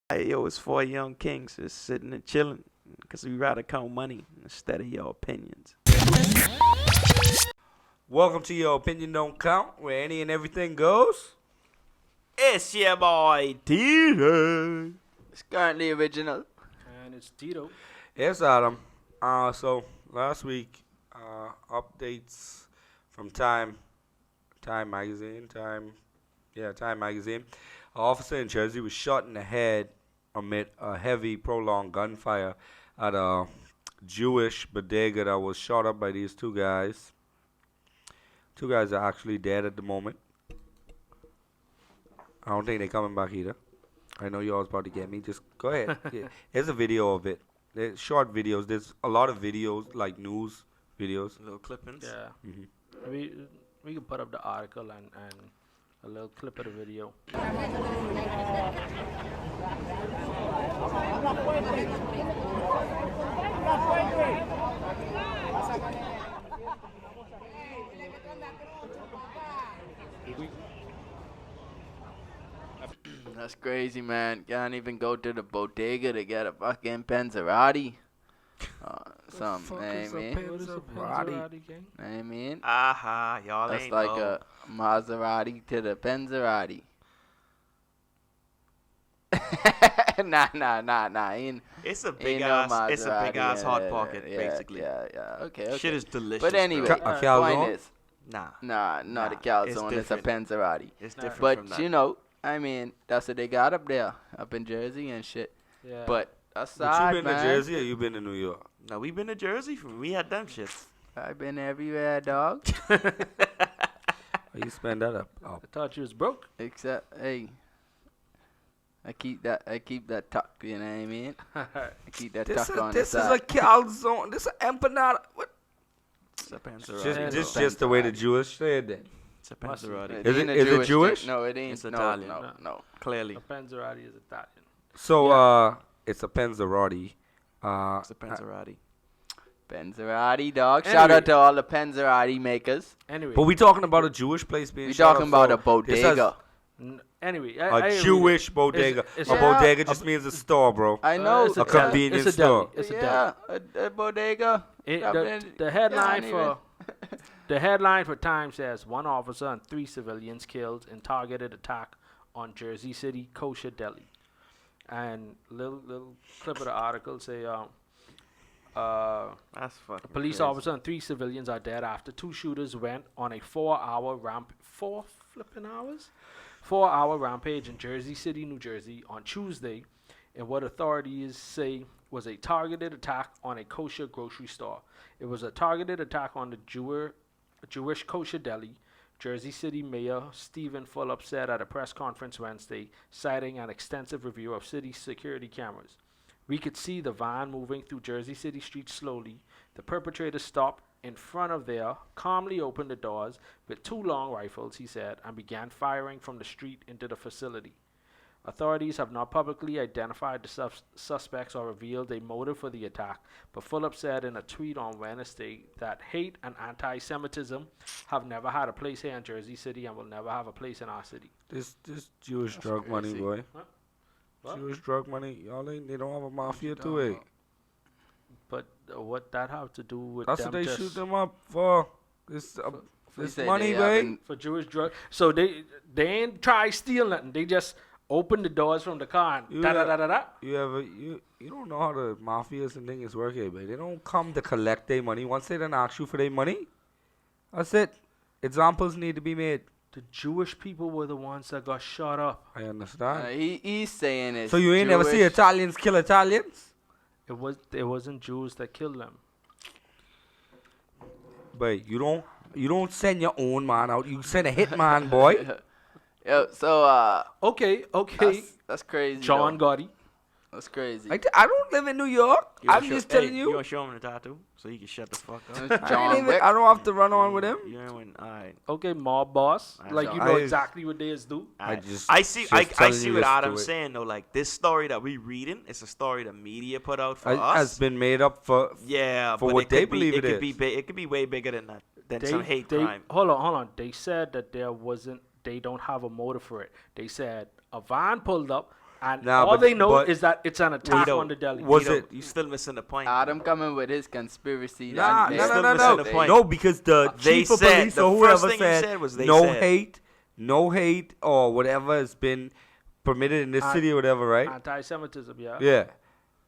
Hey, yo, it's four young kings just sitting and chilling because we rather count money instead of your opinions. Welcome to Your Opinion Don't Count, where any and everything goes. It's your boy, Tito. It's currently original. And it's Tito. Yes, Adam. So last week, updates from Time Magazine. Time Magazine. An officer in Jersey was shot in the head amid a heavy, prolonged gunfire at a Jewish bodega that was shot up by these two guys. Two guys are actually dead at the moment. I don't think they're coming back either. I know you all about to get me. Just go ahead. Here's a video of it. There's short videos. There's a lot of videos, like news videos. Little clippings. Yeah. Mm-hmm. We can put up the article and a little clip of the video. That's crazy, man. Can't even go to the bodega to get a fucking Panzerati. Something, I mean. What is a Panzerati? Panzerati, gang? I mean, Aha, y'all that's ain't like know. a Maserati to the Panzerati. Nah. It's a Ain't big no ass. It's a big Maserati, ass hot yeah, pocket, basically. Yeah. Okay. Shit is delicious. But anyway, bro. A calzone? point is, Nah, not Nah, a calzone. it's It's a Panzerati. it's Nah. different from But that. you know, I mean, that's what they got up there, up in Jersey and shit. Yeah. But But aside, you been man, to Jersey or you been to New York? No, we been to Jersey. We had them shits. I've been everywhere, dog. How you spend that up? I thought you was broke. Except, hey, I keep that tuck. You know what I mean? I keep that tuck on the This is side. a calzone. This is an empanada. What? It's a Panzerati. Just the way the Jewish say it then. It's a Panzerati. Is ain't it- a is it thing. Jewish? No, it ain't. It's no, Italian. No. Clearly, A Panzerati is Italian. So it's a Panzerati. it's a Panzerati. Panzerati, dog. Anyway. Shout out to all the Panzerati makers. Anyway. But we talking about a Jewish place being We shut talking up, about so a this has bodega. Anyway. A Jewish bodega. It's a a- bodega just means a store, bro. I know. it's a convenience it's a deli. store. It's a deli. Yeah, a bodega. The headline Yeah, for the headline for Time says 1 officer and 3 civilians killed in targeted attack on Jersey City kosher deli. And little clip of the article say That's fucking. a police crazy. officer and 3 civilians are dead after 2 shooters went on a 4-hour 4-hour rampage in Jersey City, New Jersey on Tuesday in what authorities say was a targeted attack on a kosher grocery store. It was a targeted attack on the Jewish kosher deli. Jersey City Mayor Stephen Fulop said at a press conference Wednesday, citing an extensive review of city security cameras. We could see the van moving through Jersey City streets slowly. The perpetrator stopped in front of there, calmly opened the doors with 2 long rifles, he said, and began firing from the street into the facility. Authorities have not publicly identified the suspects or revealed a motive for the attack, but Fulop said in a tweet on Wednesday that hate and anti-Semitism have never had a place here in Jersey City and will never have a place in our city. This Jewish drug money, crazy. boy. What? Jewish drug money. They don't have a mafia to it. But what that have to do with That's them what they just shoot them up for. This We say money, they babe. haven't- for Jewish drug? So they ain't try steal nothing. They just open the doors from the car and You da da have- da da da. You don't know how the mafias and things work here, babe. They don't come to collect their money. Once they don't ask you for their money, that's it. Examples need to be made. The Jewish people were the ones that got shot up. I understand. he's saying it. So you ain't never see Italians kill Italians? It wasn't Jews that killed them. But you don't send your own man out. You send a hitman, boy. Yo, so Okay, that's crazy. John though. Gotti. That's crazy. I don't live in New York. I'm just telling You you. gonna show him the tattoo so he can shut the fuck up. That's I, John ain't even, Wick. I don't have to run on with him. You know when? Alright. Okay, mob boss. I Like know. you know I- exactly what they is do. I just I see. just I telling see you what this Adam's story. saying though. Like this story that we reading, it's a story the media put out for Has us. been made up for. Yeah, for but what it they could believe be, it could is. be it could be way bigger than that. Than some hate crime. Hold on. They said that there wasn't. They don't have a motive for it. They said a van pulled up. And Nah, all but- they know but- is that it's an attack Tito, on the deli. Was Tito, it- You still missing the point. Adam coming with his conspiracy. Nah, that no, they- no, no, missing no. the point. No, because the They chief of said- police the or first whoever thing you said, said was they no said. hate or whatever has been permitted in this Uh, city or whatever, right? Anti-Semitism, yeah. Yeah.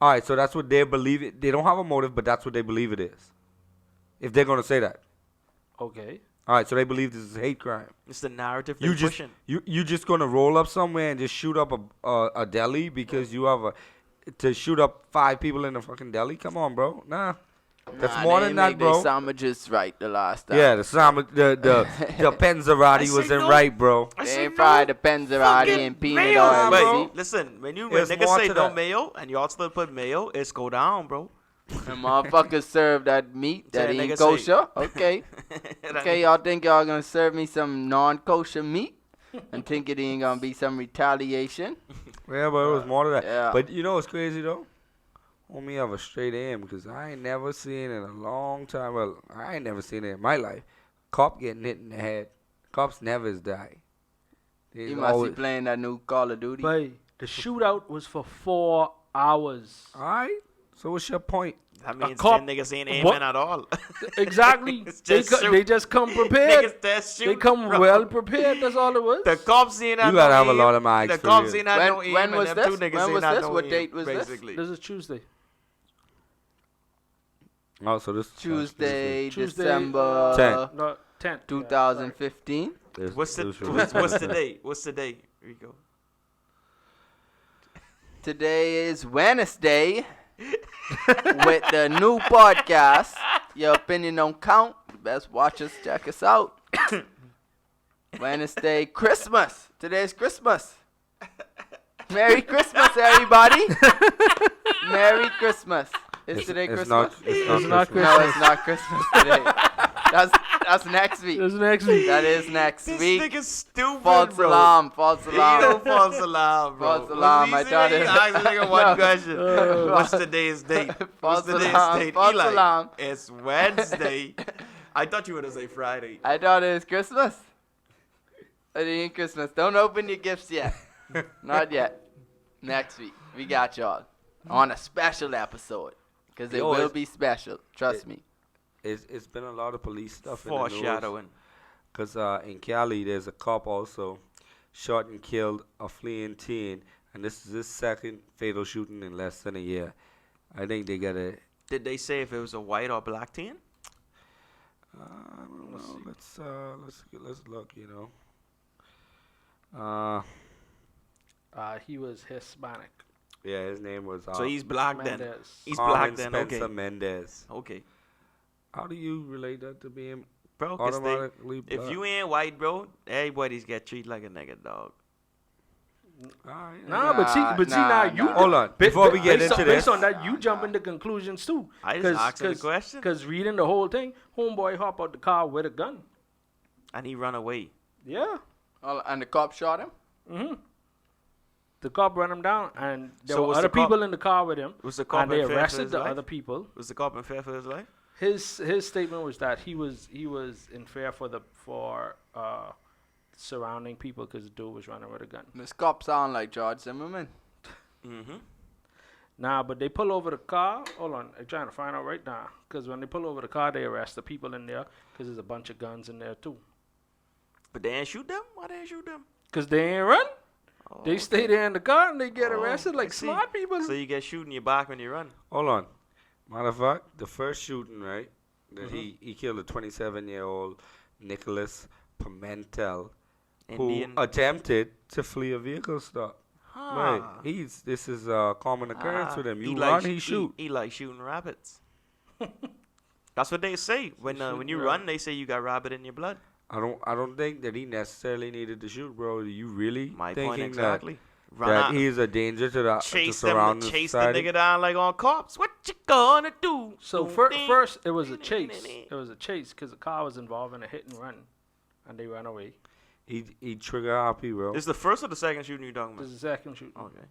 All right, so that's what they believe it. They don't have a motive, but that's what they believe it is. If they're going to say that. Okay. All right, so they believe this is a hate crime. It's the narrative You they're just pushing. you just going to roll up somewhere and just shoot up a deli because you have to shoot up 5 people in a fucking deli? Come on, bro. Nah. That's Nah, more they than that, make their bro. sandwiches right the last time. Yeah, the Penzerati I wasn't say no. right, bro. I They said ain't fried no the Penzerati fucking and peanut mayo, oil. Wait, see? listen. When There's niggas more say to no that. mayo and y'all still put mayo, it's go down, bro. The motherfuckers serve that meat So that the ain't nigga say- kosher. Okay. Okay, y'all think y'all gonna serve me some non-kosher meat and think it ain't gonna be some retaliation? Yeah, but it was more to that. Yeah. But you know what's crazy, though? Homie have a straight aim because I ain't never seen in a long time. Well, I ain't never seen it in my life. Cop getting hit in the head. Cops never die. You must be playing that new Call of Duty. But the shootout was for 4 hours. All right. So what's your point? That means cop- them niggas ain't aiming what? at all. Exactly. It's they, just shoot. they just come prepared. Niggas just They shoot, come bro. well prepared. That's all it was. The cops ain't had You gotta no have a aim. lot of mics The for cops real. ain't had no aim. When and was them this? two niggas When ain't was had this? no What aim, date was this? basically. This is Tuesday. Oh, so this Tuesday, Tuesday, December 10th. No, 10th. 2015. What's the date? What's the date, Rico? Today is Wednesday with the new podcast. Your opinion don't count. Best watch us, check us out. Wednesday, Christmas. Today's Christmas. Merry Christmas, everybody. Merry Christmas. Is today Christmas? It's not not Christmas. No, it's not Christmas today. That's next week. This is next week. That is next This week. nigga's stupid, False bro. alarm. False He no alarm. false alarm, bro. False alarm, I thought it- Ask the nigga one No. question. What's today's date? False What's today's alarm, date? false Eli, alarm. It's Wednesday. I thought you were going to say Friday. I thought it was Christmas. It ain't Christmas. Don't open your gifts yet. Not yet. Next week. We got y'all on a special episode. Because it Yo, will it's- be special. Trust me. It's been a lot of police stuff in the news. Foreshadowing. Because in Cali, there's a cop also shot and killed a fleeing teen. And this is his second fatal shooting in less than a year. I think they got a... Did they say if it was a white or black teen? I don't know. Let's look, you know. He was Hispanic. Yeah, his name was... So he's black then. Mendez. He's Carmen black then, Spencer okay. Mendez. Okay. How do you relate that to being Bro, 'cause automatically if black? you ain't white, bro, everybody's get treated like a nigga, dog. Alright, Nah, but see, Nah, now nah. you. Hold on. Before we get based into on, this... based on that, you jump into conclusions too. I just asked him the question. Because reading the whole thing, homeboy hop out the car with a gun. And he run away. Yeah. And the cop shot him? Mm-hmm. The cop ran him down, and there So were was other the cop- people in the car with him, Was the cop and they in fair for arrested his the life? other people. Was the cop in fair for his life? His statement was that he was in fear for surrounding people because the dude was running with a gun. This cop sound like George Zimmerman. Mm-hmm. Nah, but they pull over the car. Hold on, I'm trying to find out right now. Because when they pull over the car, they arrest the people in there because there's a bunch of guns in there too. But they ain't shoot them? Why they ain't shoot them? Because they ain't run. Oh, They stay there in the car and they get Oh, arrested I like see. smart people. So you get shooting in your back when you run. Hold on. Matter of fact, the first shooting, right, that he killed a 27-year-old Nicholas Pimentel, Indian. who attempted to flee a vehicle stop. Right. This is a common occurrence with him. You run, he shoot. He like shooting rabbits. That's what they say. When you run, they say you got rabbit in your blood. I don't think that he necessarily needed to shoot, bro. You really My thinking point exactly. Run that out, he's a danger to the chase surrounding them, chase society? the nigga down like on cops. What you gonna do? So first it was a chase. It was a chase because the car was involved in a hit and run, and they ran away. He trigger happy, bro. Is the first or the second shooting you talking This about? is the second shooting. Okay.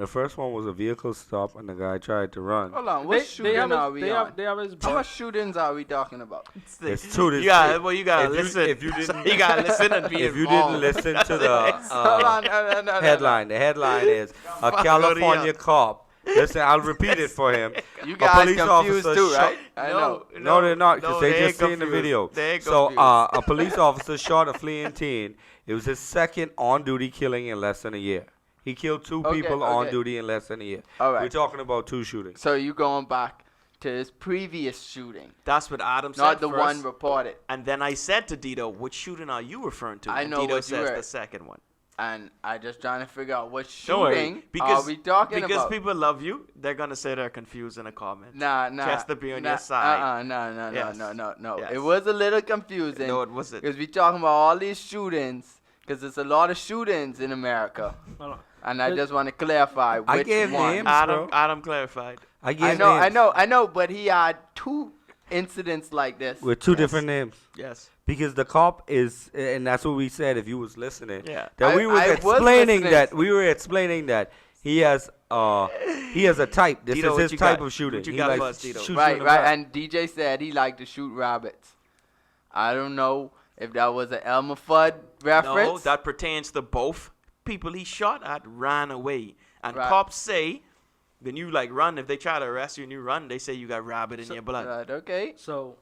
The first one was a vehicle stop, and the guy tried to run. Hold on, what shooting are we on? They have his How much shootings are we talking about? There's two. You gotta listen. If you didn't, you gotta listen and be if you involved. didn't listen to the Hold on, no. headline, the headline is a California cop. Listen, I'll repeat it for him. You A guys police confused officer too, shot- right? I know. No, they're not, because they ain't just seen the confused. video. They ain't So, confused. a police officer shot a fleeing teen. It was his second on-duty killing in less than a year. He killed two Okay, people okay. on duty in less than a year. All right. We're talking about 2 shootings. So you going back to his previous shooting, That's what Adam said not the first. one reported. And then I said to Dito, which shooting are you referring to? I And know Dito what you says were- the second one. And I just trying to figure out what Don't worry, shooting because are we talking because about? people love you, they're gonna say they're confused in a comment. Nah. Just to be on your side. No. Yes. No. Yes. It was a little confusing. No, it wasn't. Because we talking about all these shootings, because there's a lot of shootings in America. Hold on. And I just want to clarify which I gave one. names. Adam clarified. I gave I names know, but he had 2 incidents like this. with 2 different names. Yes. Because the cop is, and that's what we said if you was listening. Yeah. That we I was was explaining listening. that we were explaining that he has a type. This Dito, is what his you type got? of shooting. What you He got likes for us, Dito? shoots in Right. the back. And DJ said he liked to shoot rabbits. I don't know if that was an Elmer Fudd reference. No, that pertains to both people he shot at ran away. And Right. cops say, when you like run, if they try to arrest you and you run, they say you got rabbit in your blood. Right, okay. So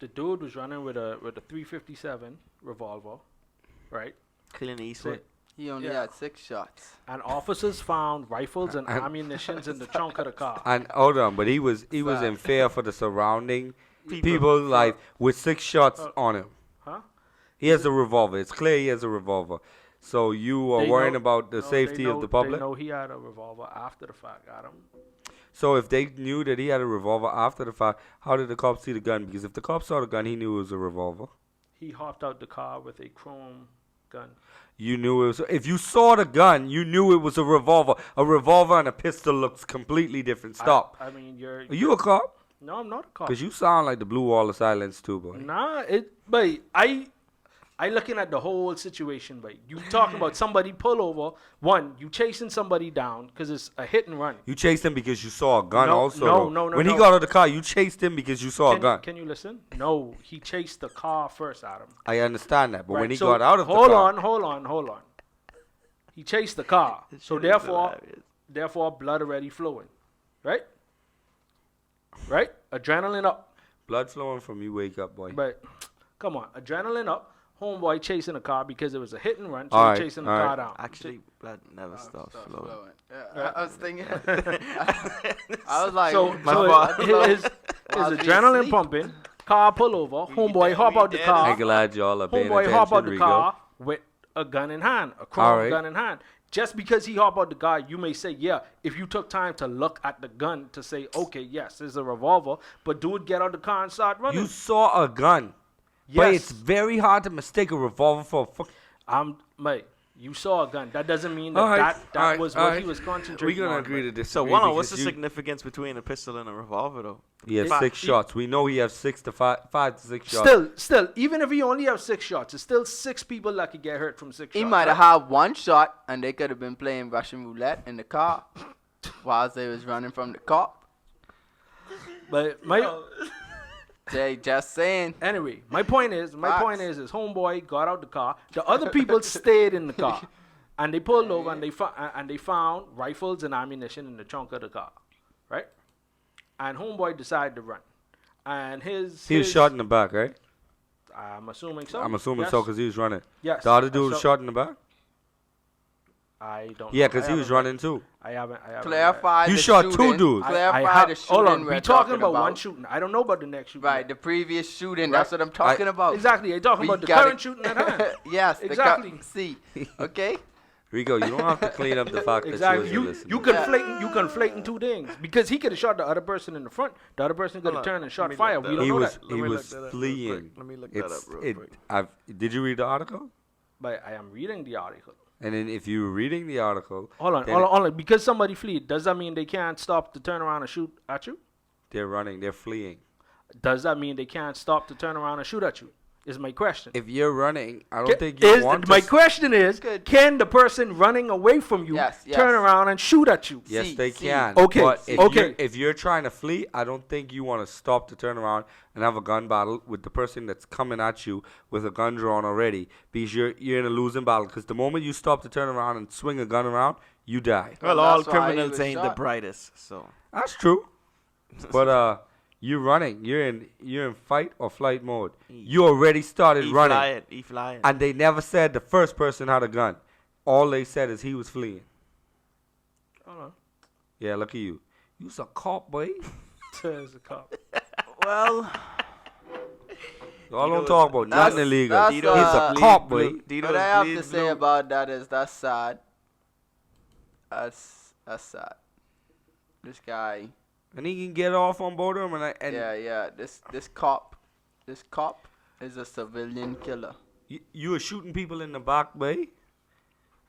the dude was running with a 357 revolver, right? Clint Eastwood. He only Yeah. had 6 shots. And officers found rifles and ammunitions in the trunk of the car. And hold on, but he was in fear for the surrounding people like with 6 shots on him. Huh? He has a revolver. It's clear he has a revolver. So you are They worrying know- about the no, they safety of know- the public? They know he had a revolver after the fact, Adam. So if they knew that he had a revolver after the fact, how did the cops see the gun? Because if the cops saw the gun, he knew it was a revolver. He hopped out the car with a chrome gun. You knew it was. If you saw the gun, you knew it was a revolver. A revolver and a pistol looks completely different. Stop. I mean, Are you a cop? No, I'm not a cop. Because you sound like the blue wall of silence too, boy. Nah, but I looking at the whole situation, but you talking about somebody pull over. One, you chasing somebody down because it's a hit and run. You chased him because you saw a gun No, also. no, though. no, no, When he no. got out of the car, you chased him because you saw a gun. Can you listen? No, he chased the car first, Adam. I understand that. But when Right, he so got out of the hold car. Hold on. He chased the car, so therefore blood already flowing, right? Right? Adrenaline up, Blood flowing from you, wake up, boy. but come on, adrenaline up. Homeboy chasing the car because it was a hit and run, so All he right, chasing the all car right. down. Actually, blood never stops flowing. Yeah, I was thinking. I was like, So, My so fault. his While we adrenaline asleep. pumping. Car pull over. Homeboy hop out the dead. car. I'm glad y'all are paying Homeboy attention, hop out the Rico. car with a gun in hand, a chrome Alright. gun in hand. Just because he hop out the car, you may say, yeah, if you took time to look at the gun to say, okay, yes, it's a revolver, but dude get out the car and start running. You saw a gun. But it's yes, very hard to mistake a revolver for a mate, you saw a gun. That doesn't mean that Alright, that alright, was what alright. he was We're concentrating going to on. agree to but- disagree. So, hold on, what's the because you- significance between a pistol and a revolver, though? He has Five. 6 shots. We know he has 5 to 6 shots. Still, even if he only have 6 shots, it's still 6 people that could get hurt from 6 he shots. might have right? had 1 shot, and they could have been playing Russian roulette in the car while they was running from the cop. But my Jay, just saying. anyway, my point is, Facts. his homeboy got out the car. The other people stayed in the car, and they pulled over and they found rifles and ammunition in the trunk of the car, right? And homeboy decided to run, and He was his shot in the back, right? I'm assuming so. I'm assuming yes. so because he was running. Yes. The other dude was shot in the back? I don't. Yeah, know. because I he was haven't running read- too. I haven't. Clarify You the shot 2 shooting. dudes. Clarify the shooting Hold on, we're we talking about one shooting. I don't know about the next shooting. Right, the previous shooting. That's what I'm talking I- about. Exactly. I'm talking We about the gotta- current shooting at hand. Yes, Exactly. See, okay. Rico, you don't have to clean up the fact Exactly. that You you listening. you conflating 2 things because he could have shot the other person in the front. The other person could have turned and shot fire. We don't He know was that. he was fleeing. Let me look that up It's real it. quick. Did you read the article? But I am reading the article. And then if you were reading the article, Hold on, then hold on. Because somebody fleed, does that mean they can't stop to turn around and shoot at you? they're running, they're fleeing. Does that mean they can't stop to turn around and shoot at you? Is my question. If you're running, I don't Ca- think you is- want my to. question is, Good. can the person running away from you Yes, turn yes. around and shoot at you? Yes, See, they see. can. Okay, But if okay. you're trying to flee, I don't think you want to stop to turn around and have a gun battle with the person that's coming at you with a gun drawn already, because you're in a losing battle. Because the moment you stop to turn around and swing a gun around, you die. Well, Well, all that's why he criminals was ain't the shot. brightest, so. That's true. But you're running. You're in fight or flight mode. You already started running, He flying. and they never said the first person had a gun. All they said is he was fleeing. Hold on. Yeah, look at you. You's a cop, boy. There's a cop. Well, Y'all don't talk about nothing That's- illegal. that's, He's uh, a cop, boy. what I have to say about that is that's sad. That's sad. This guy, And he can get off on both of them. And yeah. This cop is a civilian killer. you are shooting people in the back, boy.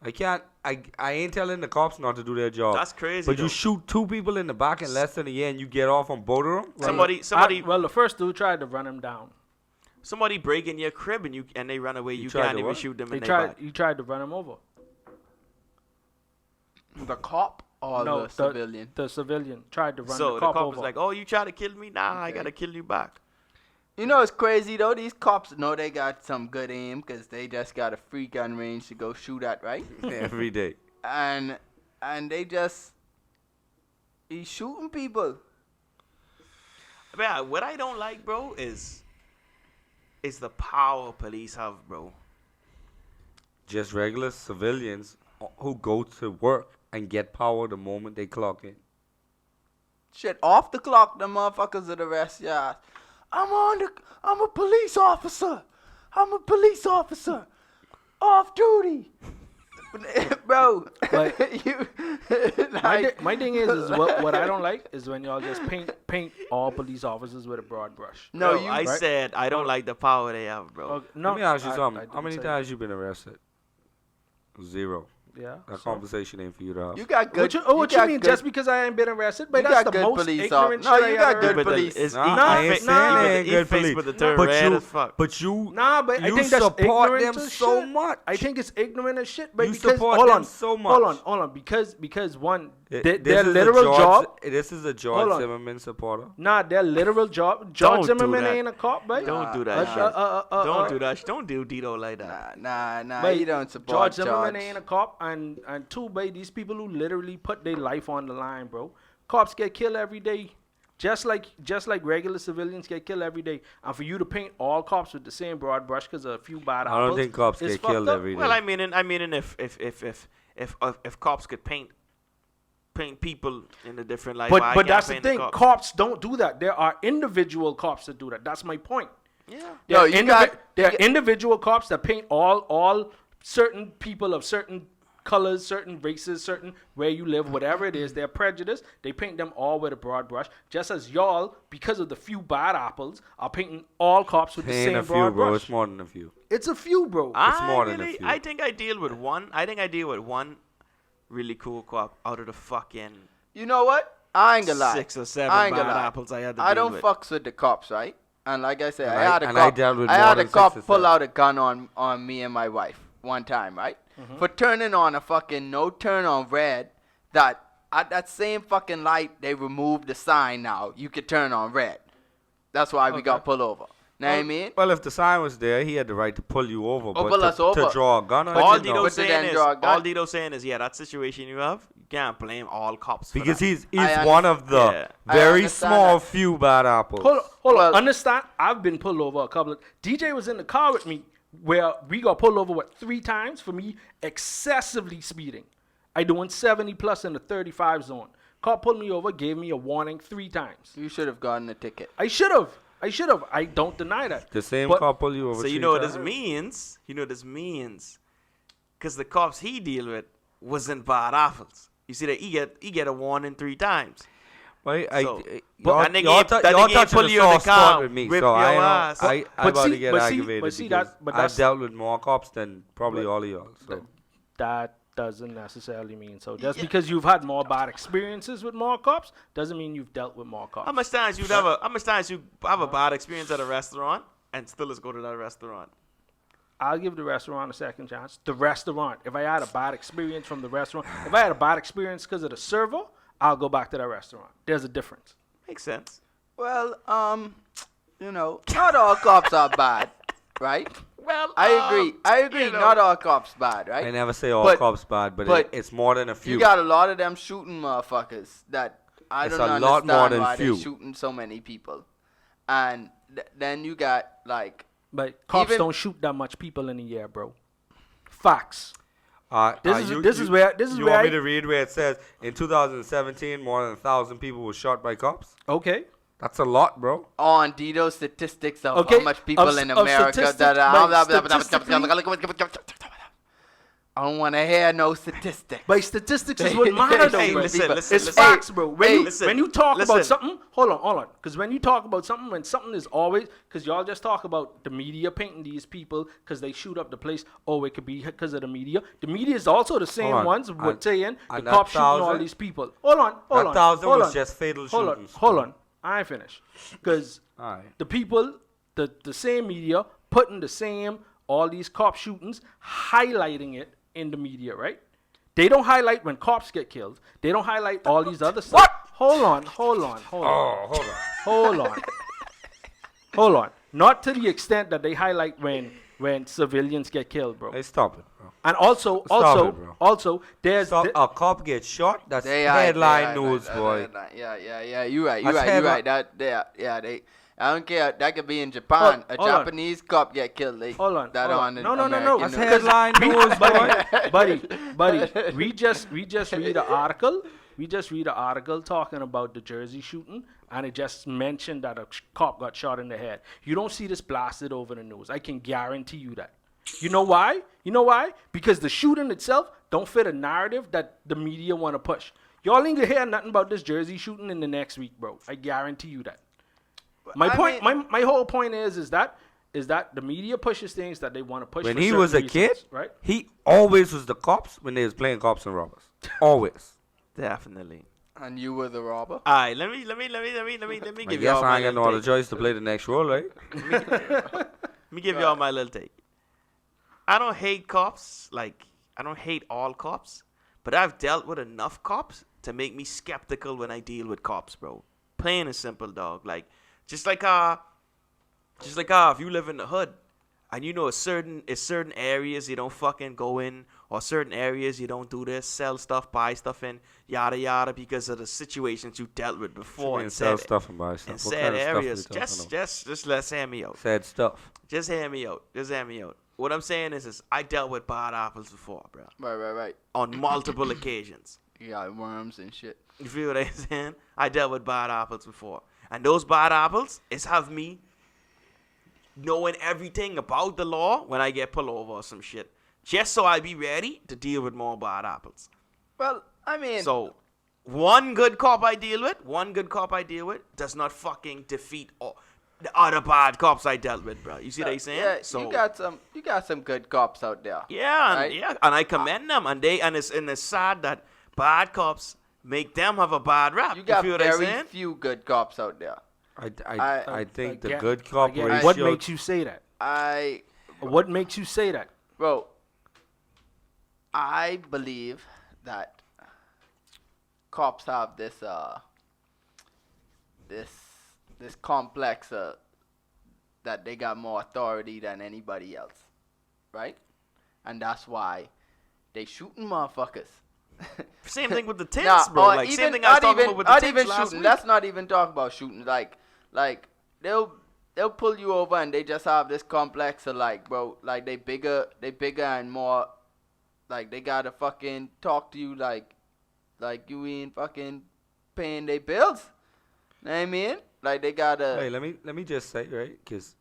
I ain't telling the cops not to do their job. That's crazy. But though. you shoot 2 people in the back in less than a year and you get off on both of them? somebody Well, the first dude tried to run him down. somebody break in your crib and they run away. You tried can't to even what? shoot them He in their back. tried to run him over. The cop or No, the civilian? The civilian tried to run So the the cop cop over. was like, "Oh, you try to kill me? Nah, I Okay. gotta kill you back." You know it's crazy though. These cops know they got some good aim because they just got a free gun range to go shoot at, right? Every day. and they just he's shooting people. Man, what I don't like, bro, is the power police have, bro. Just regular civilians who go to work and get power the moment they clock in. Shit, off the clock, the motherfuckers would arrest your ass. I'm a police officer. I'm a police officer. Off duty. Bro, Like, you my thing is what I don't like is when y'all just paint all police officers with a broad brush. no, Bro, you I said I don't like the power they have, bro. Okay, no, Let me ask you I something. didn't How many say- times you been arrested? 0. Yeah. That so- conversation ain't for you to have. you got good. What you got mean? good- Just because I ain't been arrested? But You that's got the good most police ignorant off- No, shit you I got ever good heard. But police. It's Nah, I ain't saying they ain't good police. But the turn But red you, as fuck. but you, Nah, but I you think that's support ignorant them as so shit. much. I think it's ignorant as shit. But You because support hold them on, so hold much. on, because one, This their is a literal George- job. This is a Hold George on. Zimmerman supporter. Nah, their literal job. Don't George do Zimmerman that. ain't a cop, right? Don't do Nah, that shit. Don't do that. that. Don't do Dito like that. Nah. But You don't support George Zimmerman George. ain't a cop, and two, by these people who literally put their life on the line, bro. Cops get killed every day, just like regular civilians get killed every day. And for you to paint all cops with the same broad brush because of a few bad I don't apples, think cops it's get fucked killed up. every day. Well, I mean, if cops could paint people in a different light, why But can't that's the paint thing. cops? Cops don't do that. There are individual cops that do that. That's my point. Yeah. Yo, There are individual cops that paint all certain people of certain colors, certain races, certain where you live, whatever it is, they're prejudiced. They paint them all with a broad brush. Just as y'all, because of the few bad apples, are painting all cops with the Ain't same a few, broad bro. brush. It's more than a few. It's a few, bro. It's more than a few. I think I deal with one. I think I deal with one really cool cop out of the fucking You know what? I ain't gonna lie. 6 or 7 I ain't bad gonna lie. apples I had to I deal don't with. fucks with the cops, right? And like I said, And I had a I cop. dealt with I more had a than cop 6 or pull 7. out a gun on me and my wife one time, right? For turning on a fucking no turn on red. That at that same fucking light, they removed the sign. Now you could turn on red. That's why we got pulled over. Know what I mean? Well, if the sign was there, he had the right to pull you over. But pull us to over. draw a gun on All you, no. Dito's But then saying is, draw a gun. all Dito's saying is, yeah, that situation you have, you can't blame all cops for Because that. he's I one of the Yeah. I very understand small that. few bad apples. Hold Well- on. Understand? I've been pulled over a couple of. DJ was in the car with me where we got pulled over 3 times for me excessively speeding. I doing 70 plus in the 35 zone. Cop pulled me over, gave me a warning 3 times. You should have gotten a ticket. I should have. I don't deny that. The same But- cop pull you over. So you 3 know what times. this means? You know what this means? Because the cops he deal with wasn't bad apples. You see that he get a warning 3 times. Well, So- y'all, that nigga y'all, ain't- ta- that y'all nigga ain't touching pull a you in the soft spot car, with me, whip so I your know ass. I But about see- to get but see- aggravated but see because that- but I've that's- dealt with more cops than probably But- all of y'all. So That doesn't necessarily mean so. Just because you've had more bad experiences with more cops doesn't mean you've dealt with more cops. How much times you have a bad experience at a restaurant? and still let's go to that restaurant. I'll give the restaurant a second chance. The restaurant. If I had a bad experience from the restaurant, if I had a bad experience because of the server, I'll go back to that restaurant. There's a difference. Makes sense. Well, not all cops are bad, right? Well, I agree. you know. Not all cops bad, right? I never say all But- cops bad, but but it's more than a few. You got a lot of them shooting motherfuckers that I It's don't a lot understand more than why few. they're shooting so many people. And then you got like But cops Even- don't shoot that much people in a year, bro. Facts. This is you where want me I- to read where it says in 2017 more than 1,000 people were shot by cops? Okay. That's a lot, bro. on Dito statistics of Okay, how much people in of America statistics, I don't want to hear no statistics. But statistics is what matters, though, Hey, bro. listen, It's listen. facts, bro. When Listen, you talk about listen. something, hold on. Because when you talk about something, when something is always, because y'all just talk about the media painting these people because they shoot up the place. Oh, it could be because of the media. The media is also the same on. ones And- with saying the and that cops shooting all 1,000? these people. Hold on. That 1,000 hold was on. just fatal Hold shootings. on. I ain't finished. Because Alright. the people, the same media, putting the same, all these cop shootings, highlighting it in the media, right? They don't highlight when cops get killed. They don't highlight all these other stuff. What? Hold on. Oh, hold on. Hold on. Not to the extent that they highlight when civilians get killed, bro. Hey, stop it, bro. And also, Stop it, bro. there's So a cop gets shot. That's They are- headline they are- news, they are- boy. Yeah. You right. That's headline- They. I don't care. That could be in Japan. A hold on. Japanese cop get killed. They, Hold on. That hold on on. No. American That's news. headline news, boy. buddy. We just read an article. We just read an article talking about the Jersey shooting, and it just mentioned that a cop got shot in the head. You don't see this blasted over the news. I can guarantee you that. You know why? Because the shooting itself don't fit a narrative that the media want to push. Y'all ain't gonna hear nothing about this Jersey shooting in the next week, bro. I guarantee you that. My whole point is that the media pushes things that they want to push. When for he certain was a reasons, kid, right? he always was the cops when they was playing cops and robbers. Always. Definitely. And you were the robber. All right, let me I give guess y'all I my ain't got no little other take. choice to play the next role, right? Let me give y'all my little take. I don't hate cops. Like, I don't hate all cops. But I've dealt with enough cops to make me skeptical when I deal with cops, bro. Plain and simple, dog. Like, just like if you live in the hood and you know certain areas you don't fucking go in, or certain areas you don't do this, sell stuff, buy stuff in, yada yada, because of the situations you dealt with before and sell said stuff and buy in stuff. What said kind of stuff areas. we talking about? Just let's hear me out. Sad stuff. Just hear me out. What I'm saying is I dealt with bad apples before, bro. Right. On multiple occasions. You got worms and shit. You feel what I'm saying? I dealt with bad apples before. And those bad apples is have me knowing everything about the law when I get pulled over or some shit. Just so I be ready to deal with more bad apples. Well, I mean, So, one good cop I deal with does not fucking defeat all the other bad cops I dealt with, bro. You see what I'm saying? yeah, So, you got some good cops out there. yeah, Right? and I commend them, and it's sad that bad cops make them have a bad rap. You got feel what I'm very saying? few good cops out there. I think the Again- good cop again, ratio. What makes you say that? What makes you say that? Bro, I believe that cops have this complex that they got more authority than anybody else, right? And that's why they shooting motherfuckers. Same thing with the tents, Nah, bro. or Like, same even- thing I was not talking even- about with the not tents even last shooting. week. Let's not even talk about shooting. Like they'll pull you over and they just have this complex of like, bro, like they bigger and more, like they gotta fucking talk to you like you ain't fucking paying their bills. Know what I mean? Like they gotta. Hey, let me just say, right? Because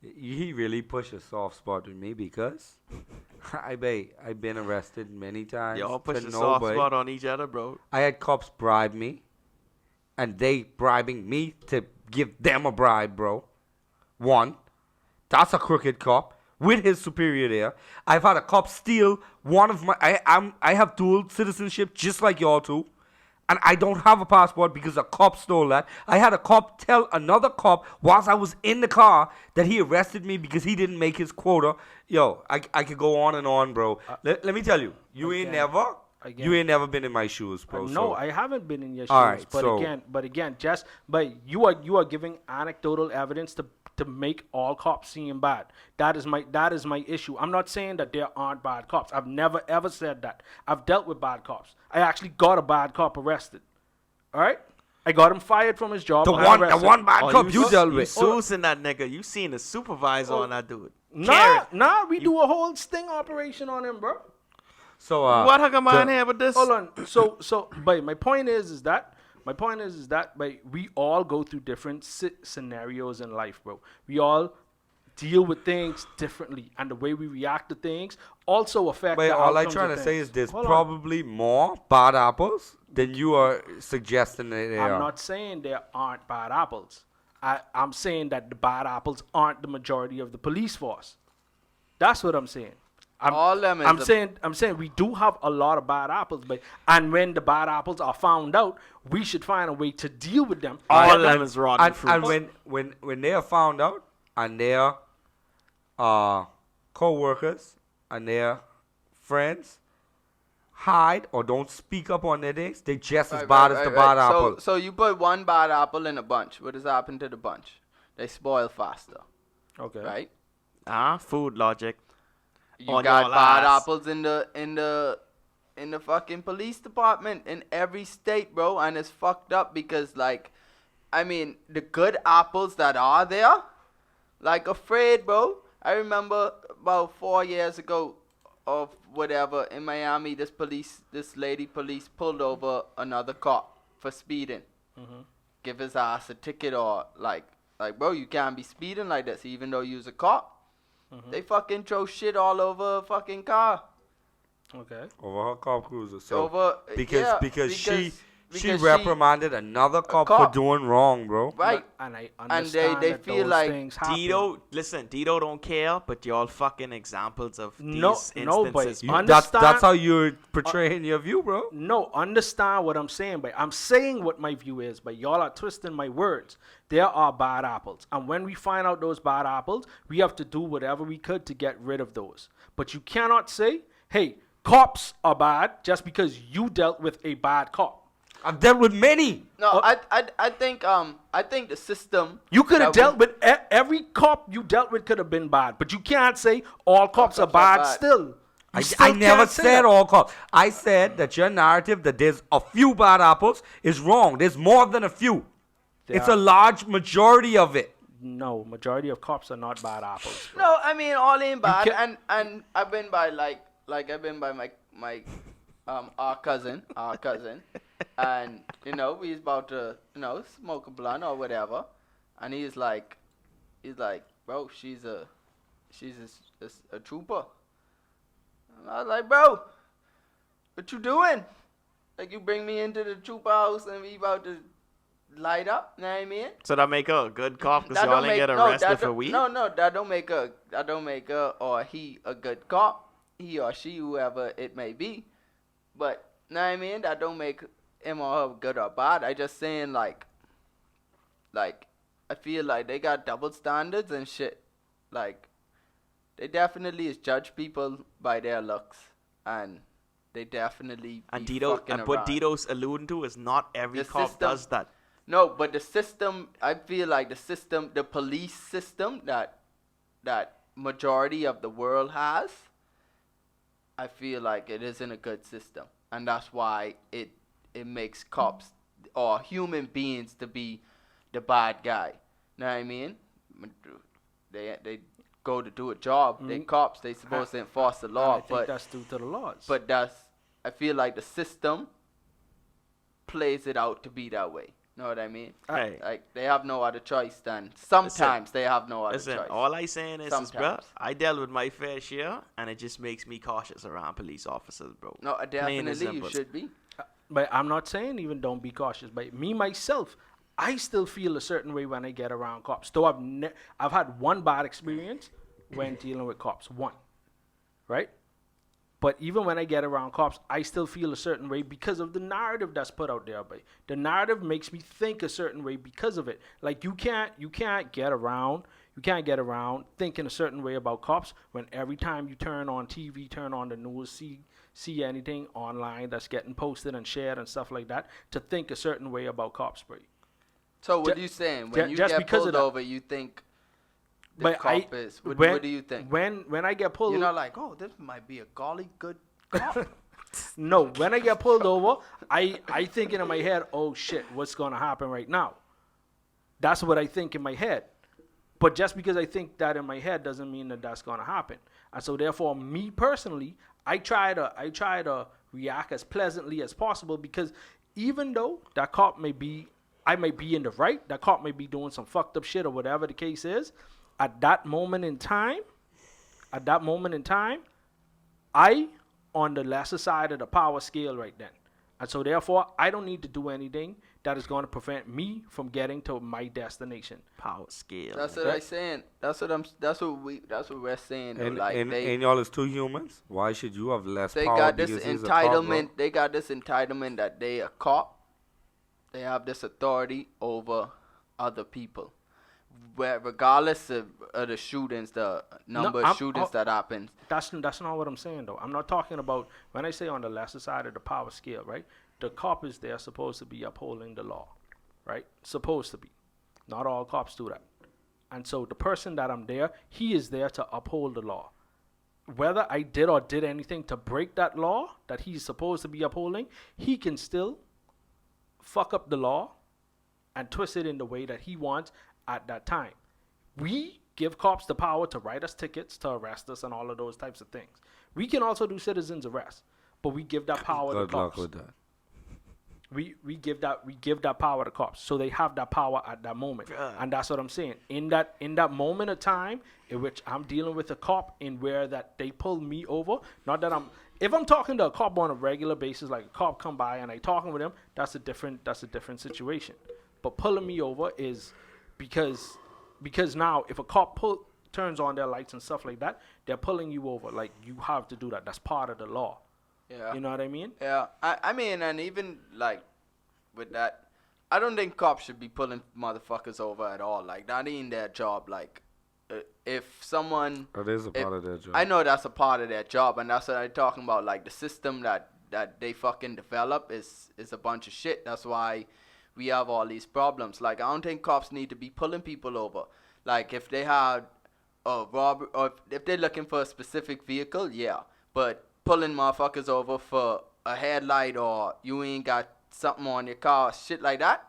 he really pushed a soft spot with me because I've been arrested many times. Y'all push to the soft nobody. spot on each other, bro. I had cops bribe me, and they bribing me to give them a bribe, bro. One, that's a crooked cop with his superior there. I've had a cop steal one of my. I have dual citizenship just like y'all two. and I don't have a passport because a cop stole that. I had a cop tell another cop whilst I was in the car that he arrested me because he didn't make his quota. Yo, I could go on and on, bro. Let me tell you, you ain't never been in my shoes, bro. No, I haven't been in your shoes. All right, but again, you are giving anecdotal evidence to make all cops seem bad. That is my issue. I'm not saying that there aren't bad cops. I've never ever said that. I've dealt with bad cops. I actually got a bad cop arrested. All right, I got him fired from his job. The one bad cop you dealt with. Susan that nigga. You seen the supervisor on that dude. Nah, we do a whole sting operation on him, bro. So what am I in here with this? Hold on. So, but my point is that we all go through different scenarios in life, bro. We all deal with things differently, and the way we react to things also affect. But all I'm trying to say is there's probably more bad apples than you are suggesting that there are. I'm not saying there aren't bad apples. I'm saying that the bad apples aren't the majority of the police force. That's what I'm saying. I'm saying we do have a lot of bad apples, and when the bad apples are found out, we should find a way to deal with them. All of them is rotten fruit. And when they are found out and their co-workers and their friends hide or don't speak up on their things, they're just as bad as the bad apple. So you put one bad apple in a bunch. What does happen to the bunch? They spoil faster. Okay. Right? Food logic. You got bad apples in the fucking police department in every state, bro, and it's fucked up because, like, I mean, the good apples that are there, like Afraid, bro. I remember about 4 years ago of whatever in Miami, this lady police pulled over another cop for speeding. Mm-hmm. Give his ass a ticket or like, bro, you can't be speeding like this even though you's a cop. Mm-hmm. They fucking throw shit all over a fucking car. Okay. Over her cop cruiser. So because she reprimanded another cop for doing wrong, bro. Right. And I understand they feel like Dito don't care, but y'all fucking examples of these instances. That's how you're portraying your view, bro. No, understand what I'm saying, but I'm saying what my view is, but y'all are twisting my words. There are bad apples, and when we find out those bad apples, we have to do whatever we could to get rid of those. But you cannot say, hey, cops are bad just because you dealt with a bad cop. I've dealt with many. No, I think the system. You could have dealt with every cop you dealt with could have been bad, but you can't say all cops are bad still. I never said all cops. I said that your narrative that there's a few bad apples is wrong. There's more than a few. It's a large majority of it. No, majority of cops are not bad apples. Bro. No, I mean all ain't bad, and I've been by like I've been by my our cousin, and we was about to smoke a blunt or whatever, and he's like, bro, she's a trooper. And I was like, bro, what you doing? Like you bring me into the trooper house and we about to light up, know what I mean? So that make her a good cop because y'all ain't get arrested for weed? No, that don't make her or he a good cop, he or she, whoever it may be. But, know what I mean? That don't make him or her good or bad. I just saying, like, I feel like they got double standards and shit. Like, they definitely judge people by their looks. And they definitely what Dito's alluding to is not every cop does that. No, but the system, I feel like the police system that majority of the world has, I feel like it isn't a good system. And that's why it makes cops or human beings to be the bad guy. Know what I mean? They go to do a job. Mm-hmm. They cops. They supposed to enforce the law. I think that's due to the laws. But I feel like the system plays it out to be that way. Know what I mean? Hey. Like they have no other choice than sometimes they have no other choice. All I saying is, bro, I dealt with my fair share, and it just makes me cautious around police officers, bro. No, definitely you should be. But I'm not saying even don't be cautious. But me myself, I still feel a certain way when I get around cops. Though I've had one bad experience when dealing with cops. One, right? But even when I get around cops, I still feel a certain way because of the narrative that's put out there. But the narrative makes me think a certain way because of it. Like you can't get around thinking a certain way about cops when every time you turn on TV, turn on the news, see anything online that's getting posted and shared and stuff like that, to think a certain way about cops, bro. So what are you saying? When you just get because of pulled that. over, you think the But cop is... What do you think? When I get pulled You're not like, oh, this might be a golly good cop. No, when I get pulled over, I thinking in my head, oh shit, what's gonna happen right now? That's what I think in my head. But just because I think that in my head doesn't mean that that's gonna happen. And so therefore, me personally, I try to react as pleasantly as possible, because even though that cop I may be in the right, that cop may be doing some fucked up shit or whatever the case is, at that moment in time, I on the lesser side of the power scale right then. And so therefore, I don't need to do anything that is going to prevent me from getting to my destination. Power scale. That's what I'm saying. That's what we're saying. Though. And, Like and y'all is two humans. Why should you have less they power? got this because he's a cop, bro? entitlement. They got this entitlement that they a cop. They have this authority over other people. Where regardless of the shootings, the number of shootings that happens. That's not what I'm saying, though. I'm not talking about, when I say on the lesser side of the power scale, right? The cop is there supposed to be upholding the law, right? Supposed to be. Not all cops do that. And so the person that I'm there, he is there to uphold the law. Whether I did or did anything to break that law that he's supposed to be upholding, he can still fuck up the law and twist it in the way that he wants at that time. We give cops the power to write us tickets, to arrest us, and all of those types of things. We can also do citizens arrest, but we give that power to Good luck cops. with that. We give that power to cops, so they have that power at that moment. And that's what I'm saying. In that moment of time in which I'm dealing with a cop, in where that they pull me over, not that if I'm talking to a cop on a regular basis, like a cop come by and I talking with him, that's a different situation. But pulling me over is because now if a cop turns on their lights and stuff like that, they're pulling you over. Like, you have to do that. That's part of the law. Yeah. You know what I mean? Yeah. I mean, and even like with that, I don't think cops should be pulling motherfuckers over at all. Like, that ain't their job. Like, if someone... That is a part of their job. I know that's a part of their job, and that's what I'm talking about. Like, the system that they fucking develop is a bunch of shit. That's why we have all these problems. Like, I don't think cops need to be pulling people over. Like, if they had a robbery, or if they're looking for a specific vehicle, yeah. But pulling motherfuckers over for a headlight, or you ain't got something on your car, shit like that,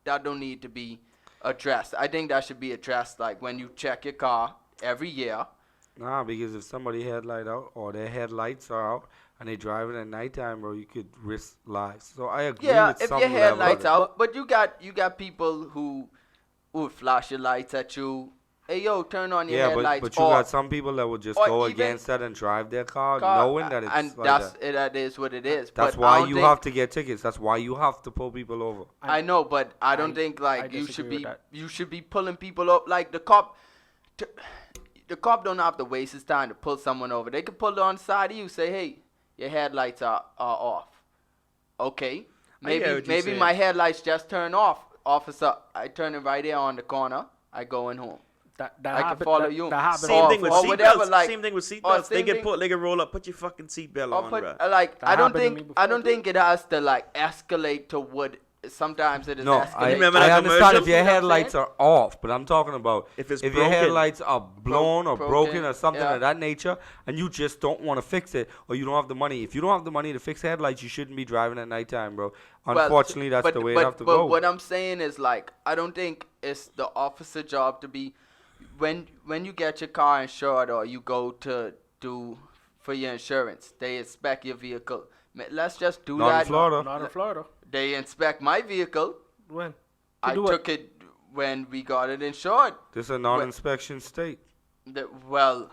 that don't need to be addressed. I think that should be addressed, like, when you check your car every year. Nah, because if somebody headlight out, or their headlights are out, and they driving at nighttime, bro, you could risk lives. So I agree with some if your level headlights of it. out, but you got people who would flash your lights at you. Hey, yo, turn on your headlights. But you got some people that would just go against that and drive their car knowing that it's and like that's that. That is what it is. That's but why you have to get tickets. That's why you have to pull people over. I know, but I don't think like I you should be pulling people up. Like the cop don't have to waste his time to pull someone over. They could pull it on the side of you, say, hey, your headlights are off. Okay, maybe my headlights just turn off, officer. I turn it right there on the corner. I going home. I can follow you. That happens. Same thing with seatbelts. Like, same thing with seatbelts. They can roll up. Put your fucking seatbelt on, bro. Like, That I don't happened to me think before, it has to like escalate to what sometimes it is. No, escalate. I Remember that understand commercial? if your You know what I'm headlights saying? are off, but I'm talking about If it's your broken. headlights are blown or broken or something yeah. of that nature, and you just don't want to fix it, or you don't have the money. If you don't have the money to fix headlights, you shouldn't be driving at nighttime, bro. Unfortunately, that's the way it have to go. But what I'm saying is, like, I don't think it's the officer job to be when you get your car insured or you go to do for your insurance, they inspect your vehicle. Let's just do Not that. in Florida. Not in Florida. They inspect my vehicle. When? I took it when we got it insured. This is a non-inspection state. Well,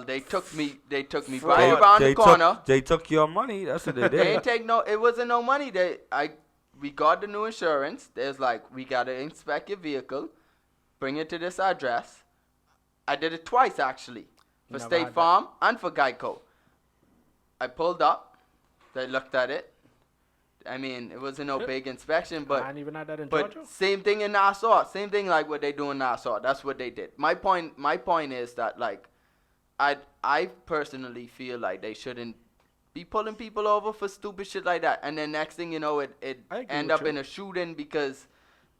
they took me right Fraud. around the corner. They took your money. That's what they They did. ain't take no. It wasn't no money. We got the new insurance. There's like, we gotta inspect your vehicle, bring it to this address. I did it twice actually, for Never State had that. Farm and for Geico. I pulled up. They looked at it. I mean, it wasn't no big inspection, but I ain't even had that in but Georgia. same thing in Nassau. Same thing like what they do in Nassau. That's what they did. My point is that like, I personally feel like they shouldn't be pulling people over for stupid shit like that. And then next thing you know, it I agree end with up you. in a shooting because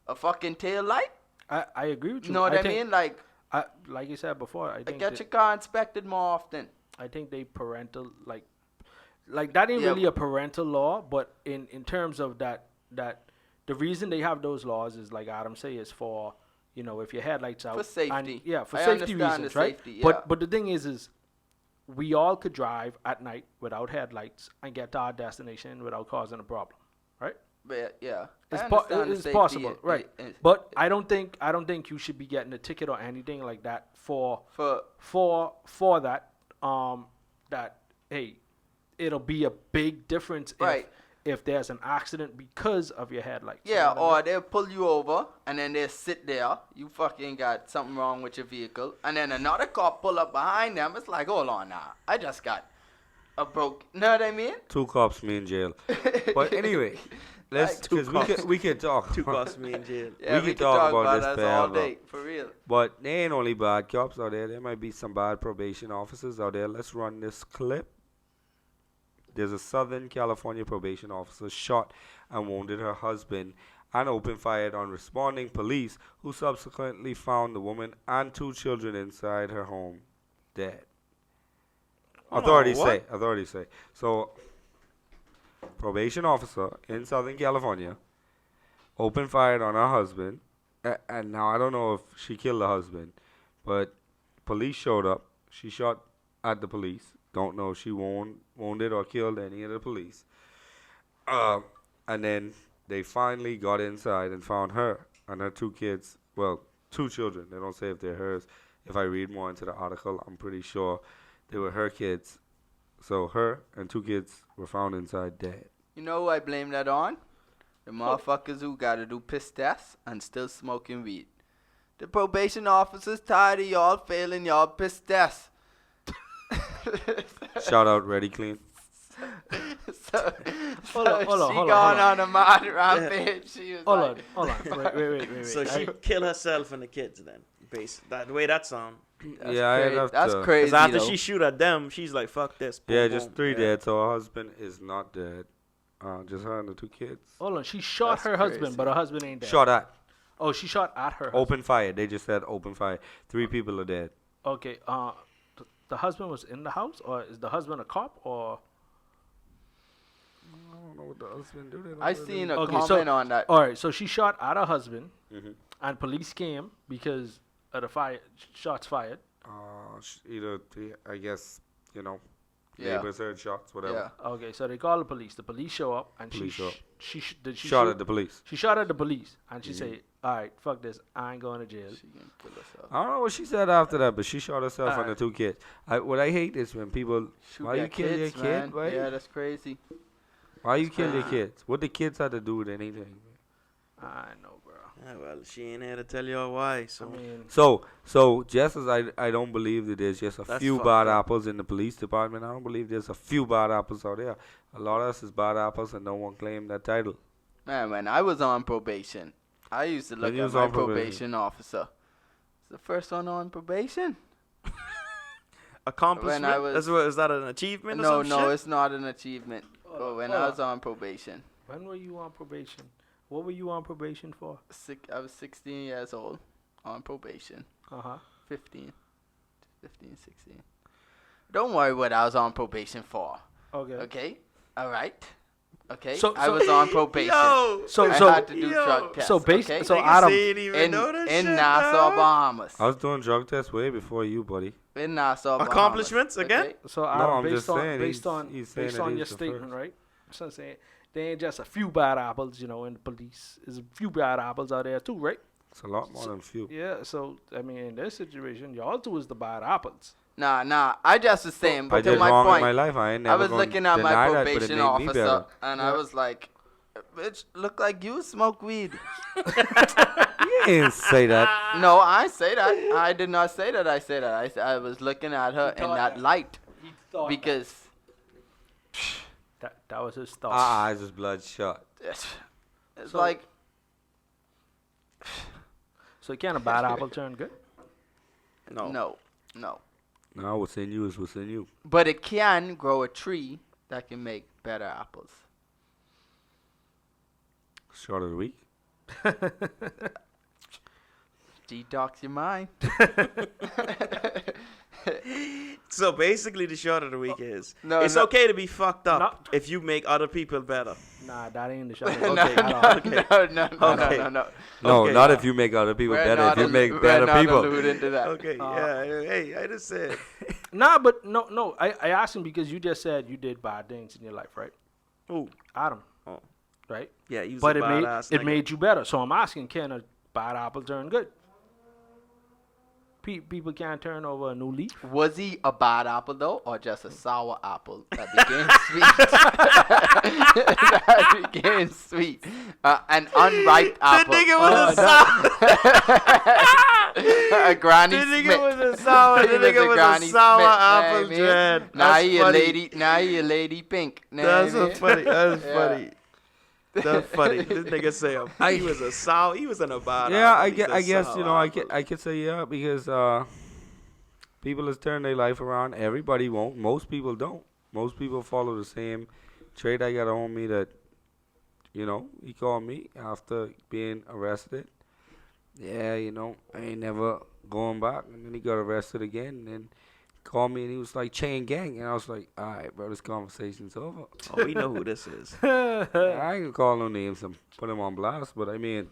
a fucking tail light. I agree with you. You know what I think- mean? Like, like you said before, I think get your car inspected more often. I think they parental like that ain't Yeah. really a parental law, but in terms of that the reason they have those laws is like Adam say is for if your headlights out For safety. and, for I safety understand reasons, the right? safety, But yeah. but the thing is we all could drive at night without headlights and get to our destination without causing a problem, right? But yeah, It's, I understand the it's safety possible, and- right? and- But I don't think you should be getting a ticket or anything like that for that. That hey, it'll be a big difference Right. if there's an accident because of your headlights. You Yeah, know what I or mean? they'll pull you over and then they'll sit there. You fucking got something wrong with your vehicle. And then another cop pull up behind them. It's like, hold on now. I just got a broke. Know what I mean? 2 cops me in jail. But anyway, let's Like, because we can talk. 2 costs me in jail. Yeah, We can talk about this that all forever. day. For real. But there ain't only bad cops out there. There might be some bad probation officers out there. Let's run this clip. There's a Southern California probation officer shot and wounded her husband and opened fire on responding police, who subsequently found the woman and 2 children inside her home dead. Authorities say. So, probation officer in Southern California opened fire on her husband. And now I don't know if she killed the husband, but police showed up. She shot at the police. Don't know if she wounded or killed any of the police. And then they finally got inside and found her and her 2 kids. Well, 2 children. They don't say if they're hers. If I read more into the article, I'm pretty sure they were her kids. So her and 2 kids were found inside dead. You know who I blame that on? The motherfuckers who gotta do piss tests and still smoking weed. The probation officers tired of y'all failing y'all piss tests. Shout out Ready Clean. so Hold on, she hold on, gone hold on. on a mad rampage. She was Hold like, on. Wait. So she kill herself and the kids then. The way that sound. That's Yeah, I'd crazy. have That's to- crazy. Because after though. she shoot at them, she's like, fuck this. Yeah, boom, just boom. 3 Yeah. dead. So her husband is not dead. Just her and the 2 kids. Hold on. She shot That's her husband, crazy. but her husband ain't dead. Shot at. Oh, she shot at her husband. Open fire. They just said open fire. 3 people are dead. Okay. The husband was in the house, or is the husband a cop, or? I don't know what the husband did. I seen a Okay, comment on that. All right. So she shot at her husband, Mhm. and police came because of the fire. Shots fired. Either, I guess, Yeah. neighbors heard shots, whatever. Yeah. Okay. So they call the police. The police show up, and Police show up. she Shot at the police. She shot at the police, and she say, "All right, fuck this. I ain't going to jail." She gonna kill herself. I don't know what she said after that, but she shot herself and the Alright. 2 kids. What I hate is when people, Shoot why their you kill your kids, man. kid? Why, Yeah, that's crazy. why you kill your kids? What the kids had to do with anything? I know, bro. Yeah, well, she ain't here to tell y'all why. So I mean, So just as I don't believe that there's just a That's few fucked bad up. apples in the police department, I don't believe there's a few bad apples out there. A lot of us is bad apples and no one claimed that title. Man, when I was on probation, I used to look When you at was my on probation. probation officer. It's the first one on probation. accomplishment. When I was- Is that an achievement? or No, some no, shit? it's not an achievement. But when I was on probation, when were you on probation? What were you on probation for? I was 16 years old on probation. 15, 16. Don't worry what I was on probation for. Okay. Okay? All right? Okay? So- I so- was on probation. Yo, So I so had to do drug tests. so based okay? so niggas Adam. ain't even in know that shit, Nassau, dog. Bahamas. I was doing drug tests way before you, buddy. In Nassau, Bahamas. Accomplishments again? okay? So Adam, I'm based just on saying, based he's on saying based that on he's your the statement, first. right? So I'm saying there ain't just a few bad apples, in the police. There's a few bad apples out there too, right? It's a lot more than few. Yeah. So I mean, in this situation, y'all two is the bad apples. Nah. I just was saying, I but to did my wrong point, in my life. I ain't I never was gonna looking at my deny that, but it probation made me officer, better. and I was like, "Bitch, look like you smoke weed." You didn't say that. No, I say that. I did not say that. I said that. I was looking at her in that light because That was his thought. Eyes is bloodshot. It's So- like So can a bad apple turn good? No. no. No, what's in you is what's in you. But it can grow a tree that can make better apples. Short of the week. Detox your mind. So basically, the short of the week is No, it's no. okay to be fucked up No. if you make other people better. Nah, that ain't the shot. Okay, no, okay. no, Okay. no. No, Okay. not if you make other people We're better. not If you make we're better not people. alluding to that. Okay, yeah. Hey, I just said. Nah, but no. I asked him because you just said you did bad things in your life, right? Ooh, Adam. Oh. Right? yeah, you was But a it made badass it nigga. made you better. So I'm asking, can a bad apple turn good? People can't turn over a new leaf. Was he a bad apple though, or just a sour apple that became sweet? That became sweet. An unripe The apple. nigga was a sour. A Granny The Smith. nigga was a sour. The He was nigga a was Granny a sour Smith, apple know what I mean? dread. Now That's he a funny. lady. Now he a lady pink. Know That's what I so mean? funny. That's Yeah. funny. That's funny. This nigga say he was a sour. He was in a bad. Yeah, apple. I He's guess, a I guess sour you know, apple. I could say yeah because people has turned their life around. Everybody won't. Most people don't. Most people follow the same trade. I got a homie that, you know, he called me after being arrested. Yeah, you know, I ain't never going back. And then he got arrested again. And then called me and he was like, chain gang. And I was like, all right, bro, this conversation's over. Oh, we know who this is. I ain't gonna call no names and put him on blast, but I mean,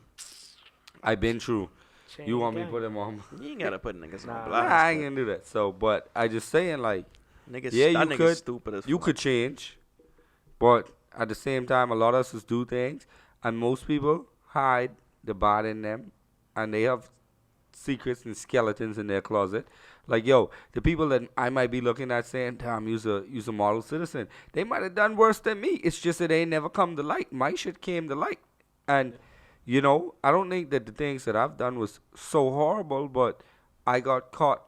I've been through. You want me to put him on? You ain't gotta put niggas Nah. on Nah, blast. I ain't gonna do that. So, but I just saying, like, Niggas, yeah, that you nigga's could- stupid as you fuck. could change, but at the same time, a lot of us do things, and most people hide the bad in them, and they have secrets and skeletons in their closet. Like, yo, the people that I might be looking at saying, damn, you's a model citizen, they might have done worse than me. It's just that they ain't never come to light. My shit came to light. And, you know, I don't think that the things that I've done was so horrible, but I got caught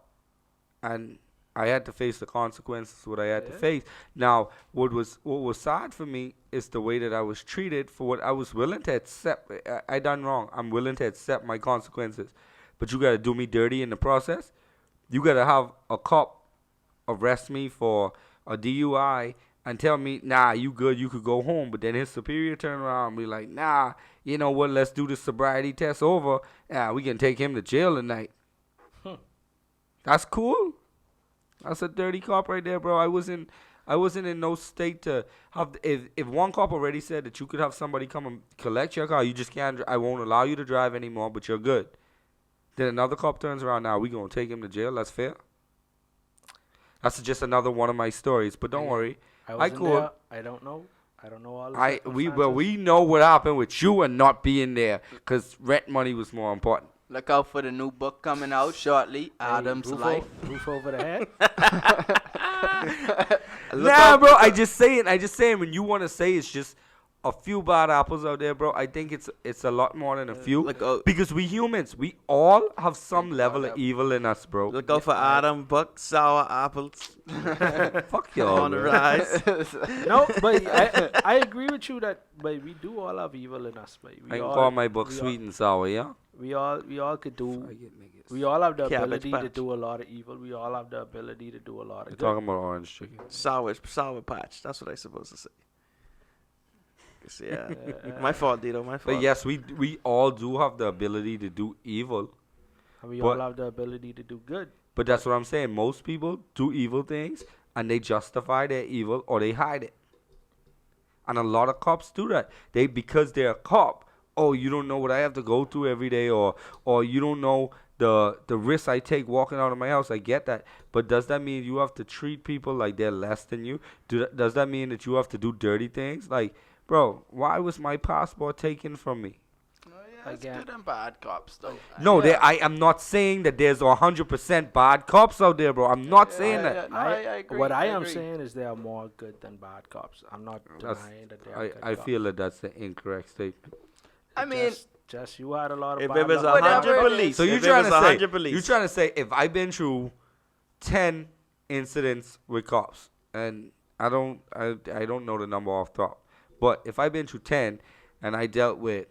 and I had to face the consequences what I had to face. Now, what was sad for me is the way that I was treated for what I was willing to accept. I done wrong. I'm willing to accept my consequences. But you got to do me dirty in the process. You got to have a cop arrest me for a DUI and tell me, nah, you good, you could go home. But then his superior turn around and be like, nah, you know what, let's do the sobriety test over. Yeah, we can take him to jail tonight. That's cool. That's a dirty cop right there, bro. I wasn't in no state to have. If one cop already said that you could have somebody come and collect your car, you just can't. I won't allow you to drive anymore, but you're good. Then another cop turns around. Now we gonna take him to jail. That's fair. That's just another one of my stories. But don't worry. I I wasn't cool. there. I don't know all the We know what happened with you and not being there, cause rent money was more important. Look out for the new book coming out shortly. Adam's Life. Roof over the head. Nah, bro. I just saying. When you want to say it's just a few bad apples out there, bro. I think it's a lot more than a few. Look out. Because we humans, we all have some level of evil in us, bro. Look out for Adam Buck, sour apples Fuck y'all. on the man. rise. No, but I agree with you that but we do all have evil in us. But we I can all, call my book we sweet and sour, yeah. We all could do. Faggot niggas. We all have the Cabbage ability to patch. do a lot of evil. We all have the ability to do a lot You're of good. talking about orange chicken. Sour patch. That's what I supposed to say. Yeah, my fault, Dito. My fault. But yes, we all do have the ability to do evil. And we but- all have the ability to do good. But that's what I'm saying. Most people do evil things and they justify their evil or they hide it. And a lot of cops do that. Because they're a cop. Oh, you don't know what I have to go through every day, or you don't know the risks I take walking out of my house. I get that. But does that mean you have to treat people like they're less than you? Does that mean that you have to do dirty things? Like, bro, why was my passport taken from me? Oh, yeah, it's Again. good and bad cops, though. No, Yeah. I am not saying that there's 100% bad cops out there, bro. I'm not saying that. No, I agree. What I am agree. saying is there are more good than bad cops. I'm not That's- denying that there are good I cops. feel that that's the incorrect statement. I mean, just you had a lot of If bad it was luck. 100 Whatever. police, So you're if it trying was to say 100 police, you're trying to say if I've been through 10 incidents with cops and I don't know the number off top. But if I've been through 10 and I dealt with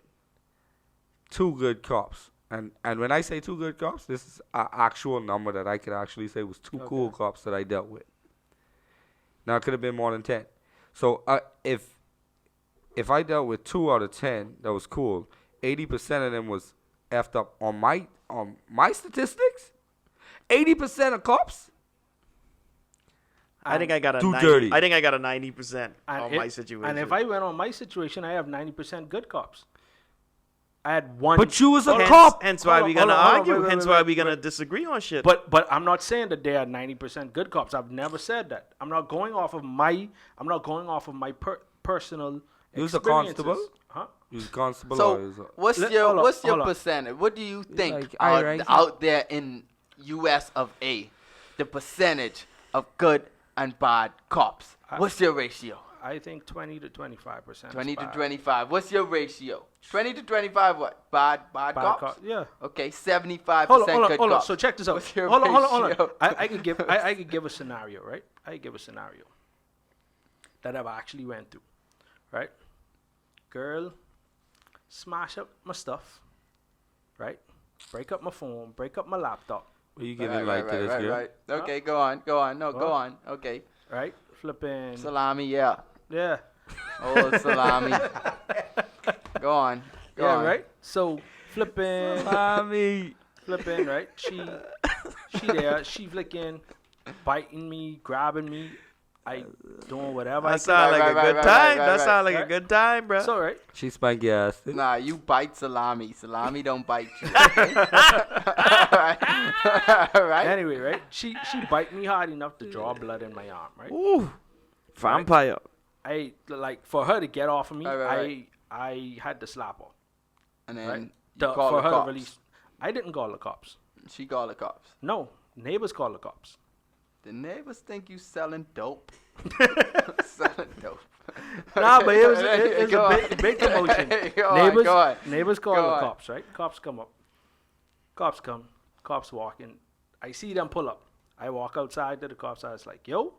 2 good cops, and when I say 2 good cops, this is an actual number that I could actually say was 2 cool cops that I dealt with. Now it could have been more than 10. So if I dealt with 2 out of 10, that was cool. 80% of them was effed up on my statistics. 80% of cops. I think I got a Too 90, dirty. I think I got a 90% on my situation. And if I went on my situation, I have 90% good cops. I had one. But you was a hence, cop. Hence why we're gonna argue. Hence why we're gonna disagree on shit. But I'm not saying that they are 90% good cops. I've never said that. I'm not going off of my personal. You was a experiences. constable? Huh? You was a constable. So what's your percentage? What do you think like I rank out there in U.S. of A, the percentage of good and bad cops? What's your ratio? I think 20 to 25%. 20 to 25. What's your ratio? 20 to 25 what? Bad cops? Yeah. Okay, 75% Hold good on. cops. So check this out. What's your Hold on. ratio? I could give a scenario, right? I could give a scenario that I've actually went through, right? Girl, smash up my stuff, right? Break up my phone, break up my laptop, What you giving like to this girl? right. Okay, go on. No, go on. Okay. right? Flipping. Salami, yeah. Yeah. Oh, salami. Go on. Go Yeah, on. right? So flipping, right? She there, she flicking, biting me, grabbing me, I doing whatever I That sound like a good time. That sound like a right. good time, bro. It's all right. She spank your ass. Nah, you bite salami. Salami don't bite you. right? Anyway, right? She bite me hard enough to draw blood in my arm, right? Ooh, vampire. I like for her to get off of me. Right. I had to slap her, And then right? you call For the her cops. to release. I didn't call the cops. She called the cops. No, neighbors called the cops. The neighbors think you selling dope. Selling dope. Nah, but it was a Go on. big commotion. Go on, Neighbors, go on. neighbors call Go the on. cops, right? Cops come up. Cops come. Cops walking. I see them pull up. I walk outside to the cops. I was like, "Yo,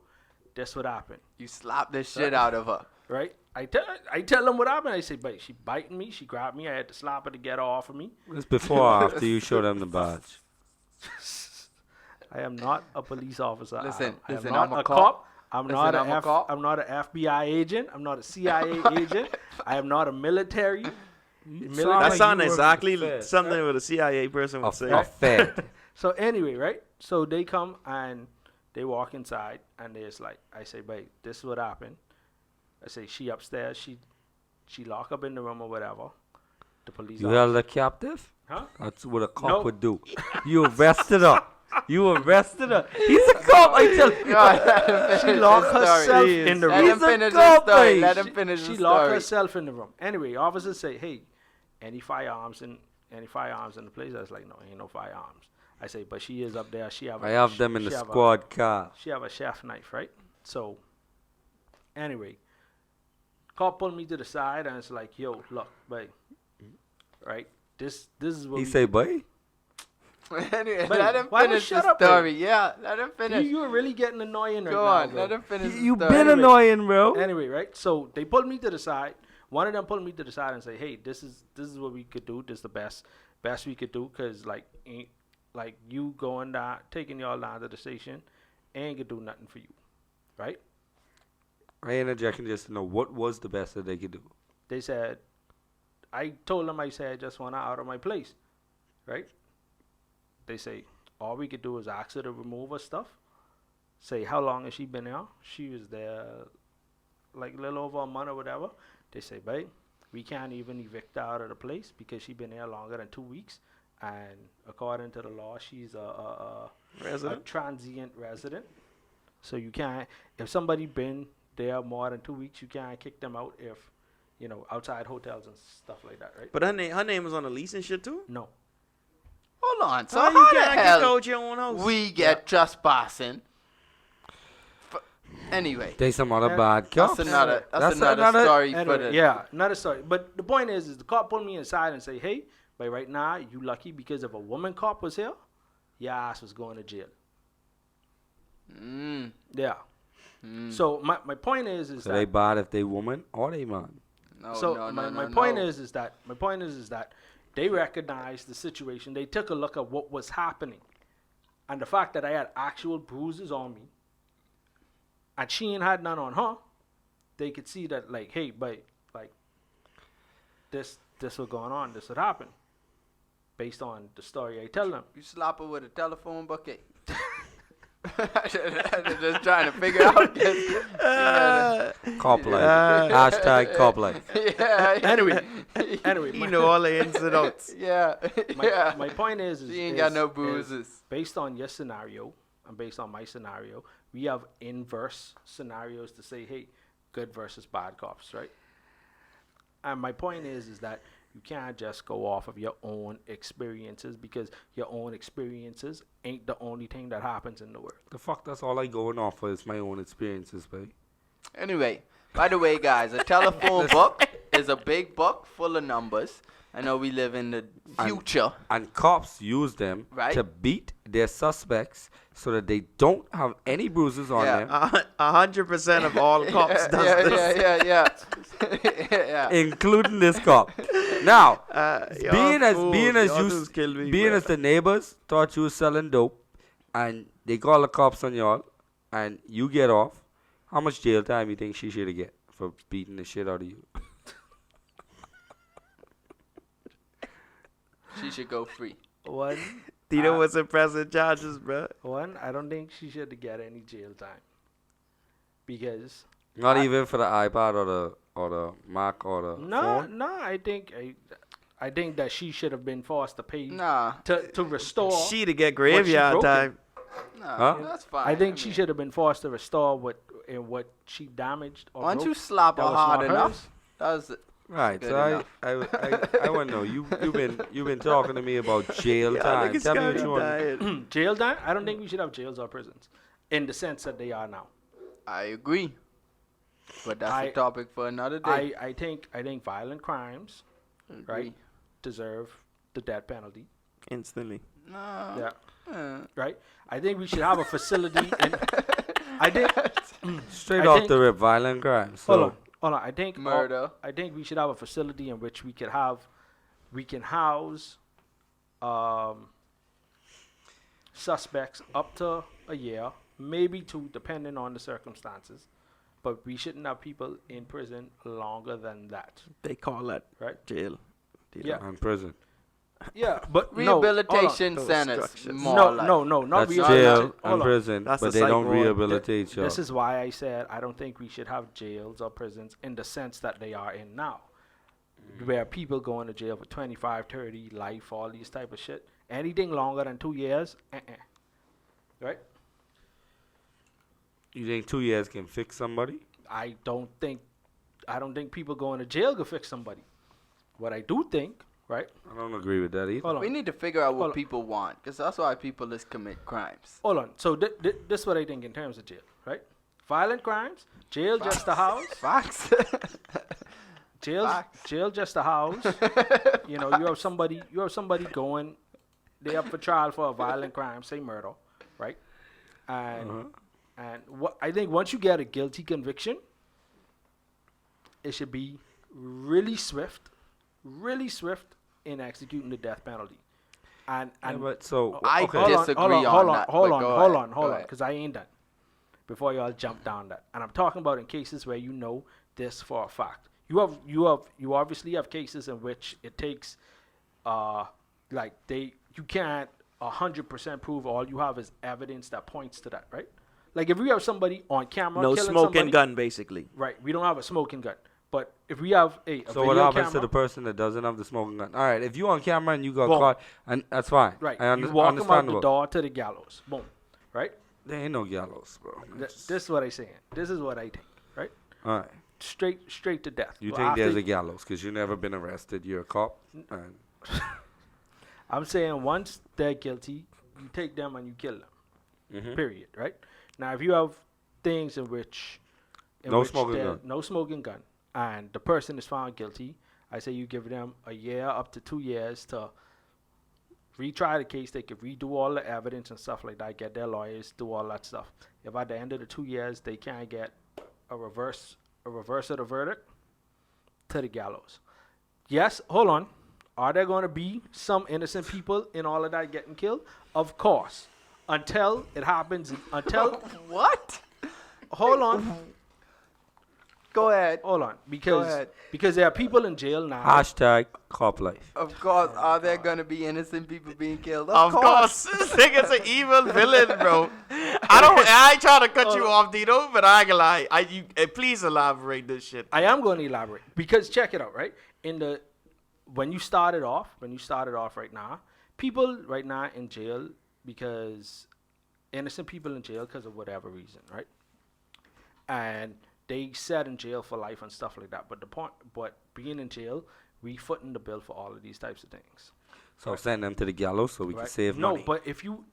this what happened." You slap the shit out of her. Right? I tell them what happened. I say, "But she biting me. She grabbed me. I had to slap her to get her off of me." It's before or after you show them the badge. I am not a police officer. Listen, I am listen, not I'm a a cop. cop. I'm Listen, not I'm a cop. I'm not an FBI agent. I'm not a CIA agent. I am not a military. That sound exactly something what a CIA person would say. A fed. So anyway, right? So they come and they walk inside and there's like, I say, babe, this is what happened. I say, she upstairs. She lock up in the room or whatever. The police. You held her captive? Huh? That's what a cop Nope. would do. You arrested her. You arrested her. He's a cop, I tell you. She locked herself in the Let room. him finish his cop, story. mate. Let him finish She his locked story. herself in the room. Anyway, officers say, "Hey, any firearms in the place?" I was like, "No, ain't no firearms." I say, "But she is up there. I have them in the squad car. She have a chef knife, right?" So, anyway, cop pulled me to the side and it's like, "Yo, look, babe, right? This is what He we say, boy? Anyway, Babe, let him why don't finish you shut the up, babe? story. Yeah, let him finish. You are really getting annoying right Go now. on, bro. let him finish You the been story. annoying, bro. Anyway, right? So they pulled me to the side. One of them pulled me to the side and say, "Hey, this is what we could do. This is the best we could do, cause like you going down, taking y'all down to the station, ain't gonna do nothing for you, right?" I interjecting just to know what was the best that they could do. They said, I told them, I said, I just want her out of my place, right? They say, all we could do is ask her to remove her stuff. Say, how long has she been there? She was there like a little over a month or whatever. They say, babe, we can't even evict her out of the place because she been there longer than 2 weeks. And according to the law, she's a transient resident. So you can't, if somebody been there more than 2 weeks, you can't kick them out if, outside hotels and stuff like that, right? But her name was on the lease and shit too. No. Hold on. So How you how the can't kick hell out your own house? we get trespassing? Anyway, They some other Yeah. bad cops. that's another That's another another- story for Anyway, the yeah, another story. But the point is the cop pulled me inside and say, hey, but right now, you lucky because if a woman cop was here, your ass was going to jail. Mm. Yeah. So my point is So that they bad if they woman or they man. No, so no, my, no, my no, point no. is that they recognized the situation. They took a look at what was happening, and the fact that I had actual bruises on me, and she ain't had none on her. They could see that, like, hey, but like this was going on. This would happen, based on the story I tell them. You slap her with a telephone bucket. Just trying to figure out. Cop life. Hashtag cop life. Yeah. Anyway, You know all the ins and outs. Yeah. Yeah. my point is She ain't got no is bruises. based on your scenario and based on my scenario, we have inverse scenarios to say, hey, good versus bad cops, right? And my point is that you can't just go off of your own experiences, because your own experiences ain't the only thing that happens in the world. The fuck, that's all I going off for is my own experiences, babe. Anyway, by the way, guys, a telephone book is a big book full of numbers. I know we live in the future. And cops use them Right. to beat their suspects so that they don't have any bruises on Yeah. them, 100% of all cops does this. Yeah. including this cop. Now, Y'all being as fools. being as Y'all you just kill me, being bruh. as the neighbors thought you was selling dope, and they call the cops on y'all, and you get off, how much jail time you think she should get for beating the shit out of you? She should go free. One, Tito wasn't pressing charges, bro. I don't think she should get any jail time, because Not even for the iPad or the Mac or the phone. no, I think that she should have been forced to pay Nah. to restore. She to get graveyard broken. time. Nah, Huh? that's fine. I think she mean, should have been forced to restore what she damaged or Once you broke. slap her That was hard not enough, hers. that was Right, good so enough. I want to know you've been talking to me about jail Y'all time. niggas Tell me got what me you want. dying. Jail time? I don't think we should have jails or prisons in the sense that they are now. I agree. But that's I- a topic for another day. I think violent crimes right deserve the death penalty. Instantly. No. Yeah. Right? I think we should have a facility in I think Straight I off think- the rip, violent crime. So hold on. I think Murder. I think we should have a facility in which we can house suspects up to a year, maybe two, depending on the circumstances. But we shouldn't have people in prison longer than that, They call that right? jail. Tito. Yeah. in prison. Yeah, but no, hold on. Rehabilitation Those centers. structures. More No, like. no, not That's rehabilitation. jail and Hold on. prison, That's but a they psych don't ward. rehabilitate you. This is why I said I don't think we should have jails or prisons in the sense that they are in now, where people go into jail for 25, 30, life, all these type of shit. Anything longer than 2 years, right? You think 2 years can fix somebody? I don't think people going to jail can fix somebody. What I do think, right? I don't agree with that either. Hold We on, need to figure out what Hold on. people want, because that's why people just commit crimes. hold on. So this is what I think in terms of jail, right? Violent crimes, jail just a house. Facts. Facts. Jail just a house. You know, you have somebody going, they up for trial for a violent crime, say murder, right? And what I think once you get a guilty conviction, it should be really swift in executing the death penalty. And Yeah, but so I okay. hold disagree on that, hold but on, go hold ahead, on, go hold on, ahead. because I ain't done. Before y'all jump down that, and I'm talking about in cases where you know this for a fact. You obviously have cases in which it takes, you can't 100% prove. All you have is evidence that points to that, right? Like if we have somebody on camera, No killing smoking somebody, gun, basically. right? We don't have a smoking gun, but if we have a So what video happens to camera, the person that doesn't have the smoking gun? All right, if you on camera and you got Boom. caught, and that's fine. right? I You walk them out the understandable. door to the gallows, boom, right? There ain't no gallows, bro. This is what I'm saying. This is what I think, right? All right. Straight to death. You Well, think after- there's a gallows because you've never been arrested. You're a cop. And I'm saying once they're guilty, you take them and you kill them. Mhm. Period. Right? Now, if you have things in which No smoking there- gun. no smoking gun, and the person is found guilty, I say you give them a year up to 2 years to retry the case. They could redo all the evidence and stuff like that. Get their lawyers, do all that stuff. if at the end of the 2 years they can't get a reverse of the verdict, to the gallows. Yes, hold on. Are there going to be some innocent people in all of that getting killed? Of course. Until it happens. Until What? hold on. Go ahead. Hold on. Go ahead. Because there are people in jail now. Hashtag cop life. Of course, are there gonna be innocent people being killed? Of course. This nigga's an evil villain, bro. I ain't trying to cut you off, Dino, but I ain't gonna lie. Please elaborate this shit. I am going to elaborate because check it out, right? When you started off right now, people right now in jail because innocent people in jail because of whatever reason, right? And they sat in jail for life and stuff like that. But being in jail, we footing the bill for all of these types of things. So send them to the gallows so we can save money. No, but if you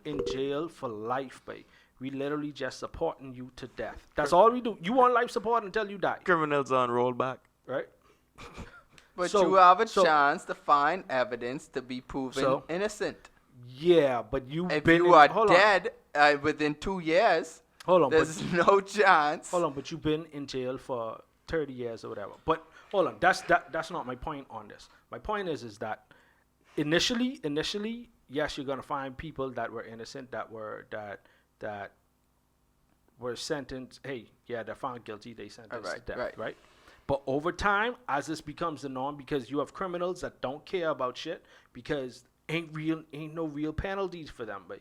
in jail for life, babe, we literally just supporting you to death. That's all we do. You want life support until you die, Criminals on rollback. right? But So- you have a so- chance to find evidence to be proven So- innocent. Yeah, but you've If been you are hold on. dead within 2 years, Hold on, there's but no chance. hold on, but you've been in jail for 30 years or whatever. But hold on, that's not my point on this. My point is that initially, yes, you're gonna find people that were innocent that were sentenced. Hey, yeah, they're found guilty. They sentenced to death, right? But over time, as this becomes the norm, because you have criminals that don't care about shit, because ain't no real penalties for them, but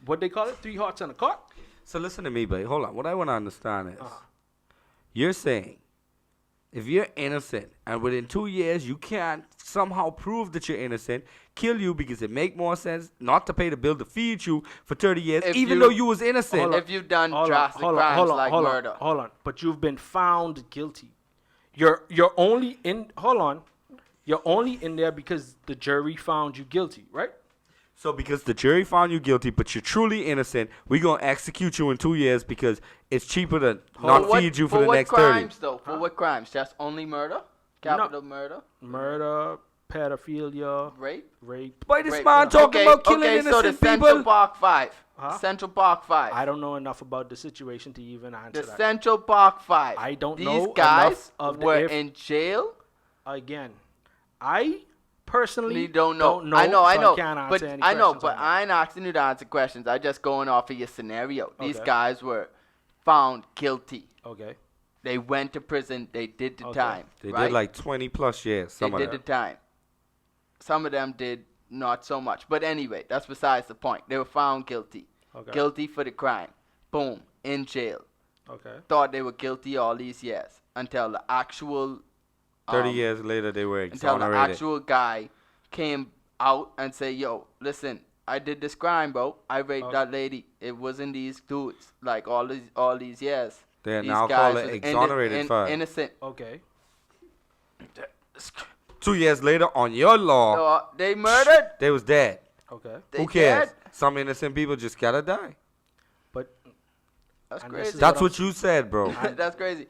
what they call it, 3 hearts on a cart. So listen to me, babe. Hold on. What I want to understand is, you're saying if you're innocent and within 2 years you can't somehow prove that you're innocent, kill you because it make more sense not to pay the bill to feed you for 30 years, If even you- though you was innocent. If you've done drastic crimes like murder. Hold on. But you've been found guilty. You're only in. Hold on. You're only in there because the jury found you guilty, right? So because the jury found you guilty, but you're truly innocent, we're going to execute you in 2 years because it's cheaper to not feed you for the next 30. For what crimes, though? For what crimes? Just only murder? Capital murder? Murder, pedophilia, Rape? rape. Why this Rape. man talking about killing so the innocent Central people? Park 5. Huh? Central Park 5. I don't know enough about the situation to even answer The that. Central Park 5. I don't These know guys enough of the were if- in jail. Again, I personally You don't know. know. I know. so I can't But answer any I know. questions But on that. I ain't asking you to answer questions. I just going off of your scenario. These Okay. guys were found guilty. Okay. They went to prison. They did the Okay. time. They right? did like 20 plus years. They Some of did them. the time. Some of them did not so much. But anyway, that's besides the point. They were found guilty. Okay. Guilty for the crime. Boom. In jail. Okay. Thought they were guilty all these years until the actual 30 years later, they were until the exonerated. actual guy came out and say, "Yo, listen, I did this crime, bro. I raped that lady. It wasn't these dudes. Like all these years. They are These now guys called it was exonerated for innocent. Okay. 2 years later, on your law, So, they murdered. they was dead. Okay. They Who cares? dead. Some innocent people just gotta die. But That's And this crazy. is That's what what you said, bro. That's crazy.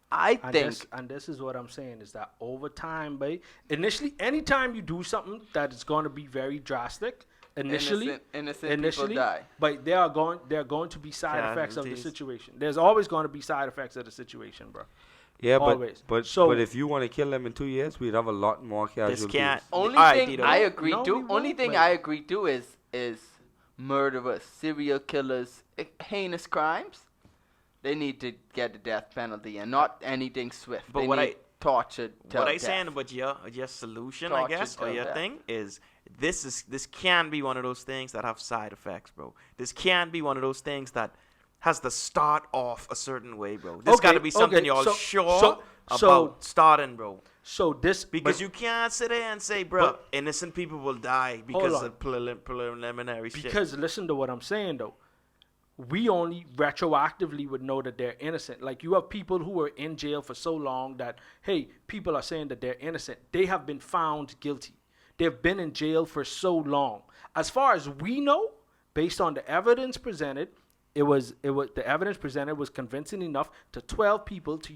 I think and this is what I'm saying is that over time, babe. Initially, anytime you do something that is going to be very drastic, initially, innocent people die. but there are going to be side effects of the Casualties. situation. There's always going to be side effects of the situation, bro. Yeah, Always. but So- if you want to kill them in 2 years, we'd have a lot more casualties. can't- Only All right, thing Tito. I agree No, to. we Only won't, thing but- I agree to is murderers, serial killers, heinous crimes. They need to get the death penalty and not anything swift. But they what need tortured till What I death. saying about your solution, I Torture guess, or till your death. thing is this can be one of those things that have side effects, bro. This can be one of those things that has to start off a certain way, bro. This got to be something you're sure about starting, bro. So this Because but- you can't sit there and say, bro, but- innocent people will die because on. of preliminary shit. Because listen to what I'm saying though. We only retroactively would know that they're innocent. Like you have people who are in jail for so long that hey, people are saying that they're innocent. They have been found guilty. They've been in jail for so long. As far as we know, based on the evidence presented, it was the evidence presented was convincing enough to 12 people to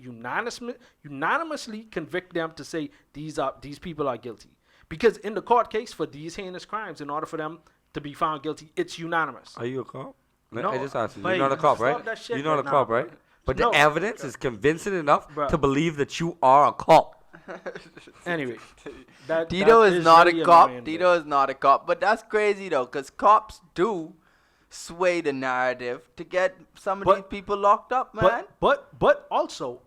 unanimously convict them to say these people are guilty. Because in the court case for these heinous crimes, in order for them to be found guilty, it's unanimous. Are you a cop? I just asked you. but You're not a cop, stop right? that shit You're not right a now, cop, bro. right? But No. the evidence is convincing enough Bruh. to believe that you are a cop. Anyway, that Tito that is not really a cop. annoying, Tito is not a cop. But that's crazy though, because cops do sway the narrative to get some of But- these people locked up, man. But also,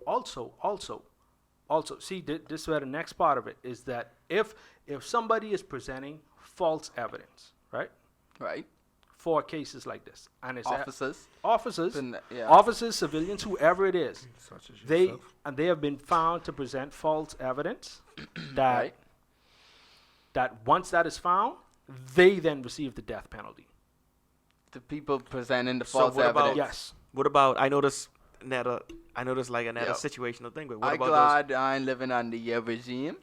see, this is where the next part of it is that if somebody is presenting false evidence, right, Right? for cases like this, and it's Officers. Yeah. officers, civilians, whoever it is, Such as they yourself. have been found to present false evidence that Right. that once that is found, they then receive the death penalty. The people presenting the So false what about- evidence. Yes. What about? I noticed like another Yo. situational thing. But what I'm about glad I ain't living under your regime.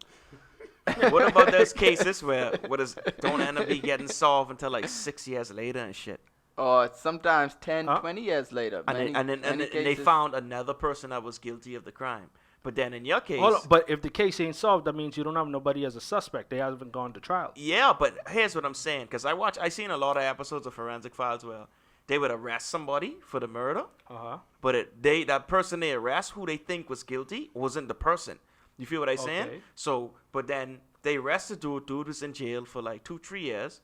those? What about those cases where don't end up getting solved until like 6 years later and shit? Or sometimes 10, Huh? 20 years later. And then they cases- found another person that was guilty of the crime. But then in your case, Hold on, but if the case ain't solved, that means you don't have nobody as a suspect. They haven't gone to trial. yeah. But here's what I'm saying, because I seen a lot of episodes of Forensic Files where they would arrest somebody for the murder, but that person they arrest who they think was guilty wasn't the person. You feel what I'm saying? Okay. So, but then they arrested dude was in jail for like 2-3 years,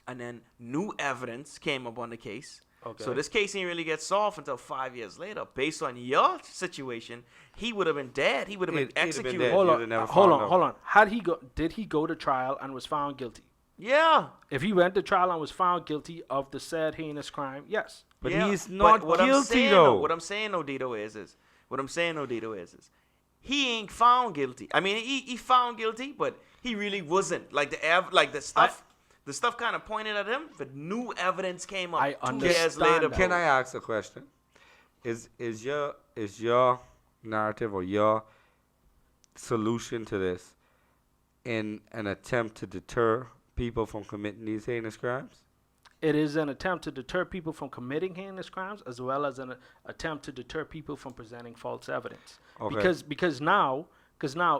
and then new evidence came up on the case. Okay. So this case didn't really get solved until 5 years later. Based on your situation, he would have been dead. He would have been He'd have been executed. dead. Hold You'd on, have never hold found on, out. hold on. Did he go to trial and was found guilty? Yeah. If he went to trial and was found guilty of the said heinous crime, yes. But Yeah, he's not what I'm guilty, saying, though. What I'm saying, Dito, is he ain't found guilty. I mean, he found guilty, but he really wasn't. Like the stuff kind of pointed at him, but new evidence came up I 2 years understand later. that. Can I ask a question? Is your narrative or your solution to this in an attempt to deter people from committing these heinous crimes? It is an attempt to deter people from committing heinous crimes, as well as an attempt to deter people from presenting false evidence. Okay. Because now,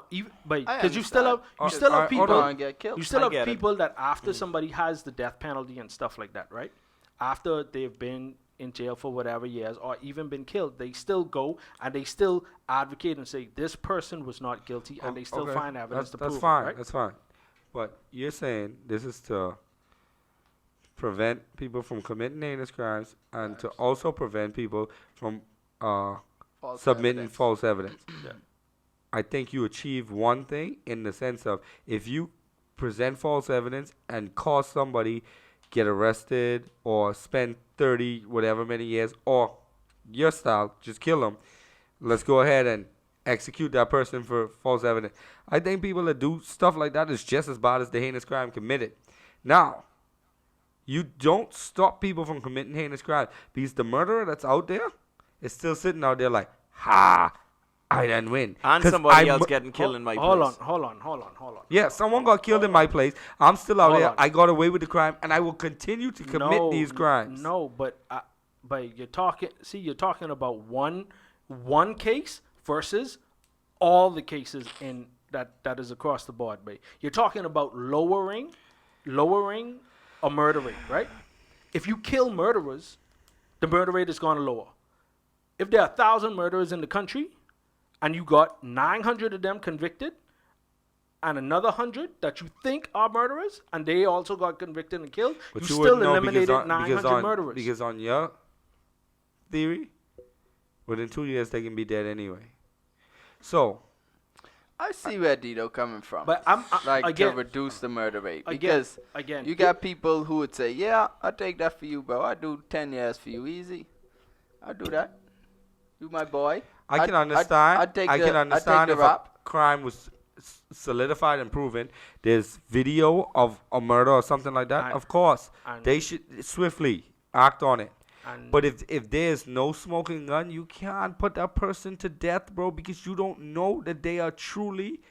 you understand. still have Alright, hold people on. Get killed. You still I have get it. people that after somebody has the death penalty and stuff like that, right? After they've been in jail for whatever years or even been killed, they still go and they still advocate and say this person was not guilty, and they still Okay. find evidence to That's prove fine. it, right? That's fine. But you're saying this is to prevent people from committing heinous crimes and to also prevent people from False submitting evidence. false evidence. Yeah. I think you achieve one thing in the sense of if you present false evidence and cause somebody get arrested or spend 30 whatever many years, or your style, just kill them. Let's go ahead and execute that person for false evidence. I think people that do stuff like that is just as bad as the heinous crime committed. Now, you don't stop people from committing heinous crime because the murderer that's out there is still sitting out there like, ha, I didn't win. And 'Cause somebody I else mu- getting killed in my Hold place. on. Yeah, someone got killed in my place. I'm still out Hold there. on. I got away with the crime, and I will continue to commit these crimes. No, but you're talking. See, you're talking about one case versus all the cases in that is across the board. But you're talking about lowering a murder rate, right? If you kill murderers, the murder rate is going to lower. If there are 1,000 murderers in the country, and you got 900 of them convicted, and another 100 that you think are murderers, and they also got convicted and killed, But you you still wouldn't know eliminated 900 murderers. Because on your theory, within 2 years they can be dead anyway. So, I see where Dito coming from. But I'm like again, to reduce the murder rate again, because you got people who would say, "Yeah, I'll take that for you, bro. I do 10 years for you, easy. I'll do that. You my boy." I can understand. I'd take I can the understand if a rap. crime was solidified and proven. There's video of a murder or something like that. And- of course, and- they should swiftly act on it. And- But if there's no smoking gun, you can't put that person to death, bro, because you don't know that they are truly.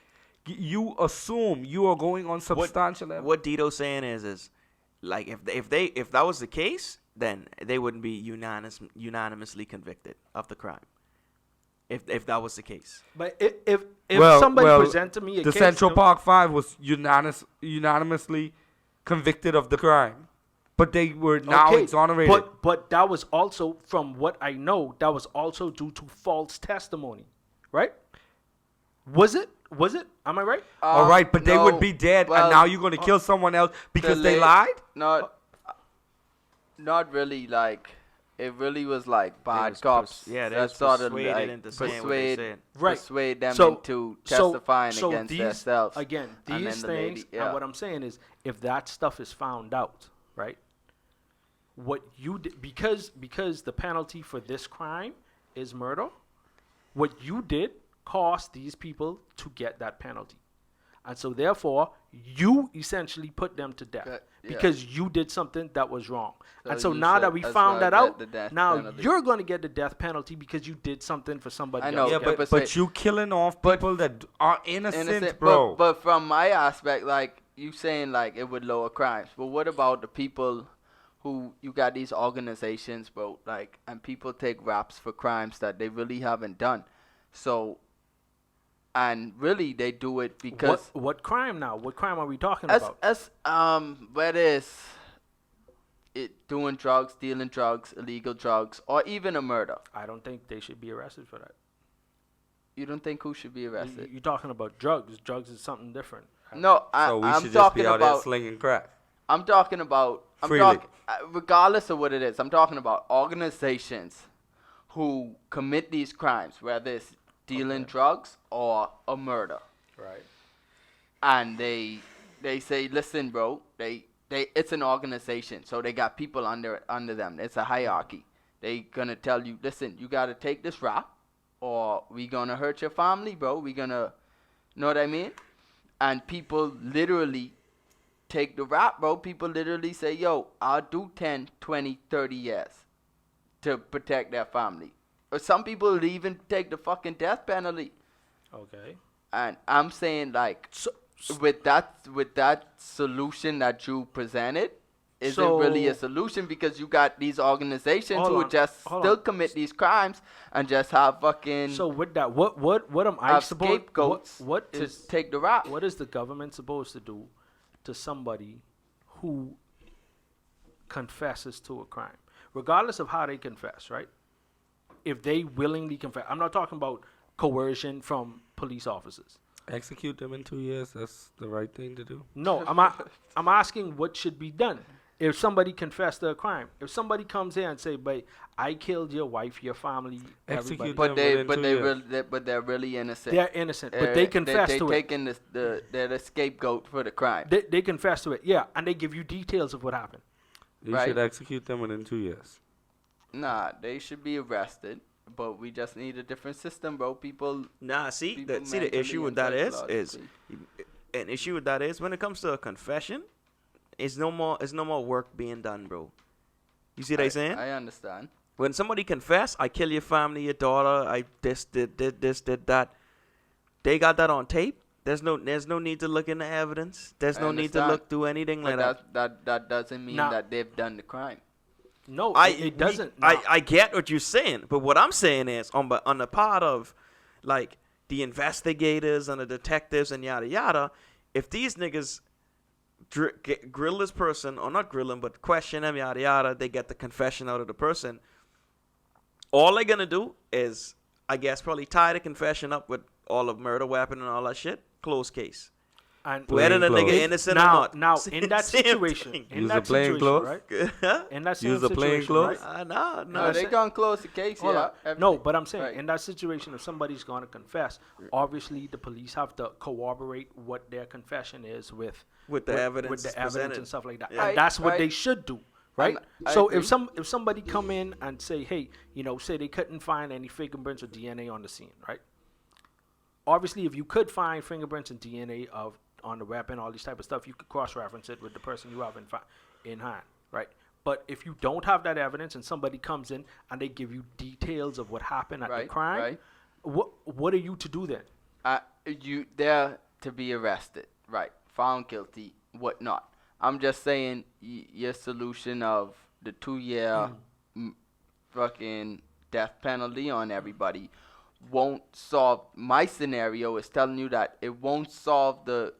You assume you are going on substantial evidence. What Dito's saying is like if that was the case, then they wouldn't be unanimously convicted of the crime. If that was the case. But if somebody presented me a the case, Central Park 5 was unanimously convicted of the crime. But they were now Okay, exonerated. But that was also, from what I know, that was also due to false testimony, right? Was it? Am I right? All right, but they would No, be dead, well, and now you're going to kill someone else because they lied? Not really. Like, it really was like They bad was cops. they that was sort of persuaded like into saying what they said. persuade them So- into so- testifying so against these, themselves. Again, And these then the lady- things, yeah. and what I'm saying is, if that stuff is found out, right? What you did, because the penalty for this crime is murder, what you did cost these people to get that penalty. And so therefore, you essentially put them to death Okay, yeah. because you did something that was wrong. So and so you now said that we that's found why I that got out, the death now penalty. you're going to get the death penalty because you did something for somebody I else. know, to Yeah, get but- but you killing off people that are innocent, bro. But from my aspect, like you saying, like it would lower crimes. But what about the people who you got these organizations, bro? Like, and people take raps for crimes that they really haven't done. So, and really they do it because what crime now? What crime are we talking as about? whether it's it doing drugs, dealing drugs, illegal drugs, or even a murder. I don't think they should be arrested for that. You don't think who should be arrested? You're talking about drugs. Drugs is something different. No, So we I'm should just talking be out there about. slinging crack. I'm talking about. Freely. Regardless of what it is, I'm talking about organizations who commit these crimes, whether it's dealing drugs or a murder, Right. and they say, listen, bro, it's an organization, so they got people under them. It's a hierarchy. They gonna tell you, listen, you gotta take this rap, or we gonna hurt your family, bro. We gonna, know what I mean? And people literally take the rap, bro. People literally say, yo, I'll do 10, 20, 30 years to protect their family. Or some people even take the fucking death penalty. Okay. And I'm saying, like, So, with that solution that you presented, isn't really a solution, because you got these organizations Hold who on, would just hold still on. commit these crimes and just have fucking so with that, what am I have supposed? scapegoats What to is take the rap. what is the government supposed to do to somebody who confesses to a crime, regardless of how they confess, right? If they willingly confess, I'm not talking about coercion from police officers. Execute them in 2 years. That's the right thing to do. No, I'm asking what should be done if somebody confessed to a crime. If somebody comes here and say, "But I killed your wife, your family, Execute everybody," them. But they're really innocent. they're innocent, but they confess they to it. taking they're the scapegoat for the crime. They confess to it, yeah, and they give you details of what happened. You Right. should execute them within 2 years. Nah, they should be arrested, but we just need a different system, bro. People Nah, see, people the mentally issue with and that is psychologically. an issue with that is when it comes to a confession, it's no more work being done, bro. You see what I'm saying? I understand. When somebody confess, I kill your family, your daughter, I this did that. They got that on tape. There's no need to look into evidence. There's I no need to understand. look through anything like But that. that doesn't mean Now- that they've done the crime. No, it doesn't. I get what you're saying, but what I'm saying is on the part of like the investigators and the detectives and yada yada, if these niggas grill this person, or not grill him, but question him, yada yada, they get the confession out of the person. All they're gonna do is, I guess, probably tie the confession up with all of murder weapon and all that shit. Close case. And Whether the Plain nigga clothes. innocent now, or not. now in that Same situation, thing. in Use that a plain situation, clothes. right? In that same Use a plain situation, clothes. right? No. No, they gonna close the case. Hold yeah. on. everything. No, but I'm saying Right. in that situation, if somebody's going to confess, obviously the police have to corroborate what their confession is with With the evidence with the presented. evidence and stuff like that. Yeah. And that's what Right. they should do, right? And I So agree. if somebody come in and say, hey, say they couldn't find any fingerprints or DNA on the scene, right? Obviously, if you could find fingerprints and DNA on the weapon, all these type of stuff, you could cross-reference it with the person you have in hand, right? But if you don't have that evidence and somebody comes in and they give you details of what happened at the Right, crime, right. what are you to do then? They're to be arrested, right? Found guilty, whatnot. I'm just saying your solution of the 2-year fucking death penalty on everybody won't solve. My scenario is telling you that it won't solve the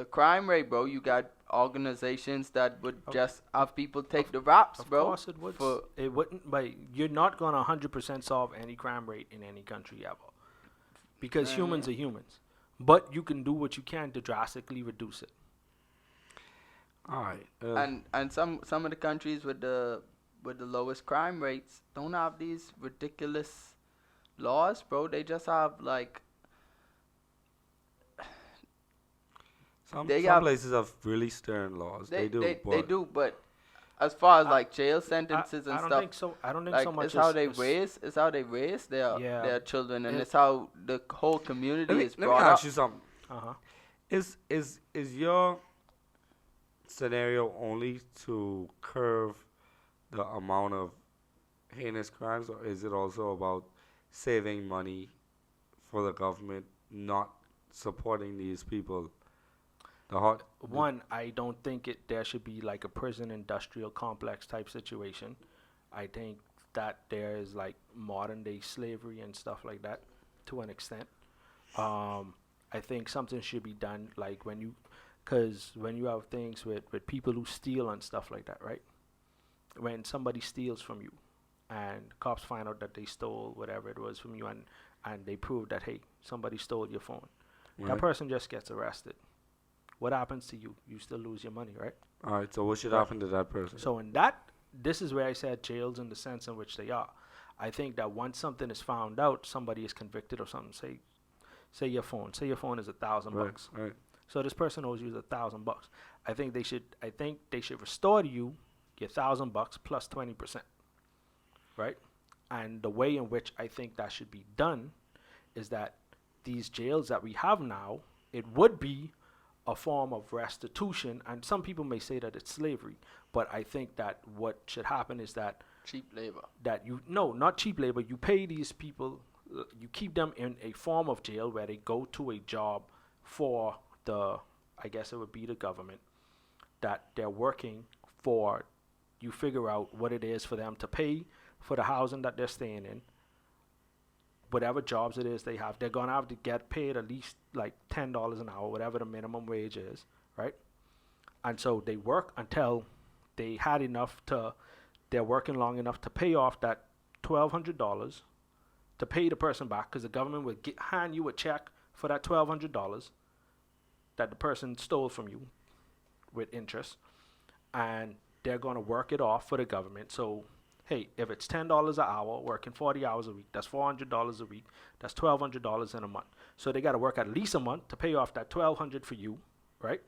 crime rate, bro. You got organizations that would just have people take the raps, Of bro. course it would. for- It wouldn't. But you're not gonna 100% solve any crime rate in any country ever, because humans are humans. But you can do what you can to drastically reduce it. All right. And some of the countries with the lowest crime rates don't have these ridiculous laws, bro. They just have like some they have- places have really stern laws. They do. they do, but as far as like jail sentences and I don't stuff, think so. I don't think like so much. it's how as- they as- raise, it's how they raise their Yeah. children, and It- it's how the whole community is Let me brought ask up. you something. Uh-huh. Is your scenario only to curb the amount of heinous crimes, or is it also about saving money for the government, not supporting these people? One, I don't think there should be like a prison industrial complex type situation. I think that there is like modern day slavery and stuff like that to an extent. I think something should be done like when you have things with people who steal and stuff like that, right? When somebody steals from you and cops find out that they stole whatever it was from you, and they prove that, hey, somebody stole your phone. That Right. person just gets arrested. What happens to you? You still lose your money, right? All right. So what should Right. happen to that person? So this is where I said jails in the sense in which they are. I think that once something is found out, somebody is convicted of something. Say your phone is $1,000. Right. So this person owes you $1,000. I think they should restore to you your $1,000 plus 20%. Right? And the way in which I think that should be done is that these jails that we have now, it would be a form of restitution, and some people may say that it's slavery, but I think that what should happen is that Cheap labor. not cheap labor, you pay these people, you keep them in a form of jail where they go to a job for I guess it would be the government, that they're working for. You figure out what it is for them to pay for the housing that they're staying in. Whatever jobs it is they have, they're gonna have to get paid at least like $10 an hour, whatever the minimum wage is, right? And so they work until they had enough they're working long enough to pay off that $1,200 to pay the person back, because the government would hand you a check for that $1,200 that the person stole from you with interest, and they're going to work it off for the government. So, hey, if it's $10 an hour, working 40 hours a week, that's $400 a week, that's $1,200 in a month. So they got to work at least a month to pay off that $1,200 for you, right?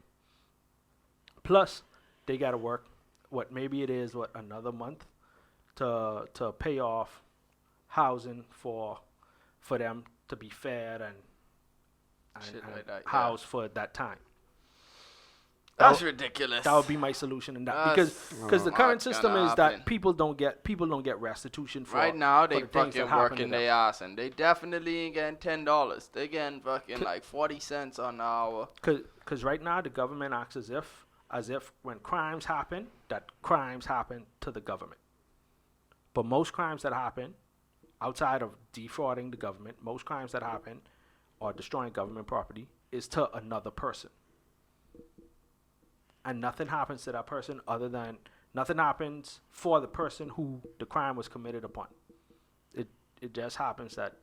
Plus, they got to work another month to pay off housing for them to be fed and Shit like that, housed for that time. That's ridiculous. That would be my solution in that, That's because the current not system gonna is happen. that people don't get restitution for Right now, for they the things that fucking happen to working them. their ass, and they definitely ain't getting $10. They getting fucking like 40 cents an hour. Because right now the government acts as if when crimes happen, that crimes happen to the government. But most crimes that happen outside of defrauding the government, most crimes that happen or destroying government property is to another person. And nothing happens to that person nothing happens for the person who the crime was committed upon. It just happens that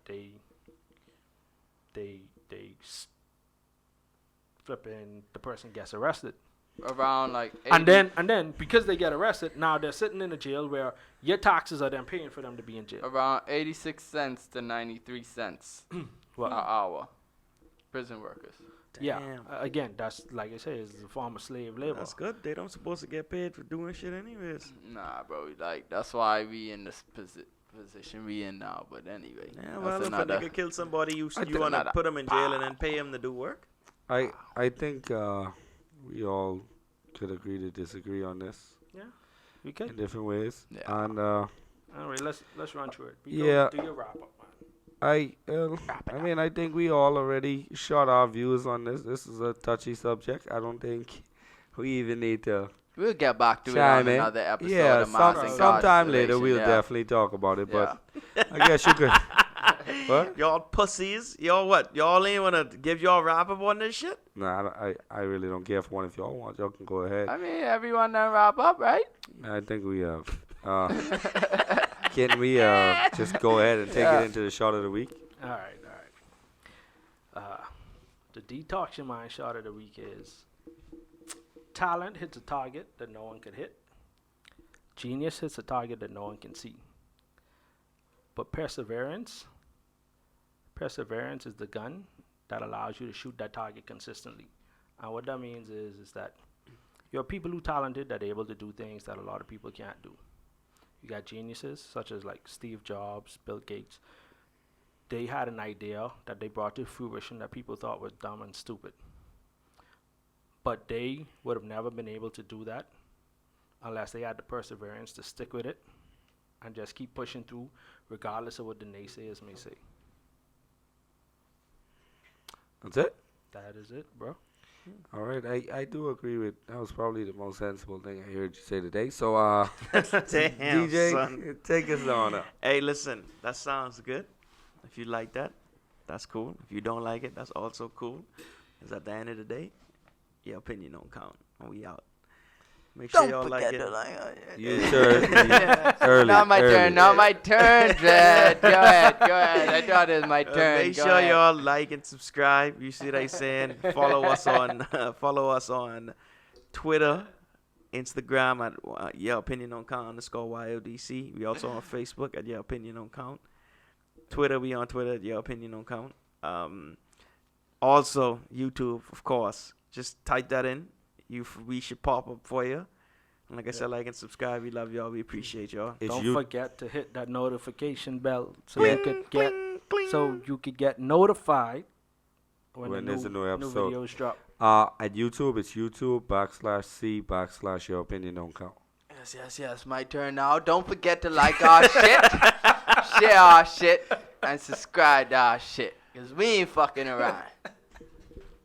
flipping the person gets arrested. Around like 80, And then because they get arrested, now they're sitting in a jail where your taxes are then paying for them to be in jail. around 86 cents to 93 cents Well, an hour. Prison workers. yeah. Damn. Again, that's like I say, is a form of slave labor. That's good. They don't supposed to get paid for doing shit anyways. Nah, bro. Like that's why we in this position we in now. But anyway, Yeah, well, that's if a another. nigga kill somebody, you That's want to another- put him in jail and then pay him to do work? I think we all could agree to disagree on this We in could. different ways. Yeah. And Anyway, let's run through it. Yeah. Do your wrap up, man. I mean, I think we all already shot our views on this. This is a touchy subject. I don't think we even need to We'll get back to it chime on in. another episode Yeah, of Mass sometime later Incarceration, we'll yeah. definitely talk about it. Yeah. But I guess you could What? Y'all pussies. Y'all what? Y'all ain't wanna give y'all wrap up on this shit? Nah, I really don't care for one. If y'all want, y'all can go ahead. I mean, everyone done wrap up, right? I think we have. Can we just go ahead and take it into the shot of the week? All right. The detox your mind shot of the week is: talent hits a target that no one can hit. Genius hits a target that no one can see. But perseverance is the gun that allows you to shoot that target consistently. And what that means is that you're people who talented that are able to do things that a lot of people can't do. You got geniuses such as like Steve Jobs, Bill Gates. They had an idea that they brought to fruition that people thought was dumb and stupid. But they would have never been able to do that unless they had the perseverance to stick with it and just keep pushing through regardless of what the naysayers may say. That's it? That is it, bro. All right. I do agree with that. Was probably the most sensible thing I heard you say today. So, Damn, DJ, son. take us on up. Hey, listen, that sounds good. If you like that, that's cool. If you don't like it, that's also cool. Because at the end of the day, your opinion don't count. And we out. Make sure y'all like it. You sure? Early. Not my early. turn. Not my turn, Dred. Go ahead. I thought it was my turn. Make Go sure ahead. y'all like and subscribe. You see what I'm saying? Follow us on Twitter, Instagram at Your Opinion Don't Count _YODC. We also on Facebook at Your Opinion Don't Count. Twitter, we on Twitter at Your Opinion Don't Count. Also YouTube, of course. Just type that in. We should pop up for you. And like I said, like and subscribe. We love y'all. We appreciate y'all. Don't forget to hit that notification bell so you could get notified when there's a new new episode. videos drop. At YouTube, it's YouTube.com/C/Your Opinion Don't Count. Yes. My turn now. Don't forget to like our shit, share our shit, and subscribe to our shit. Because we ain't fucking around.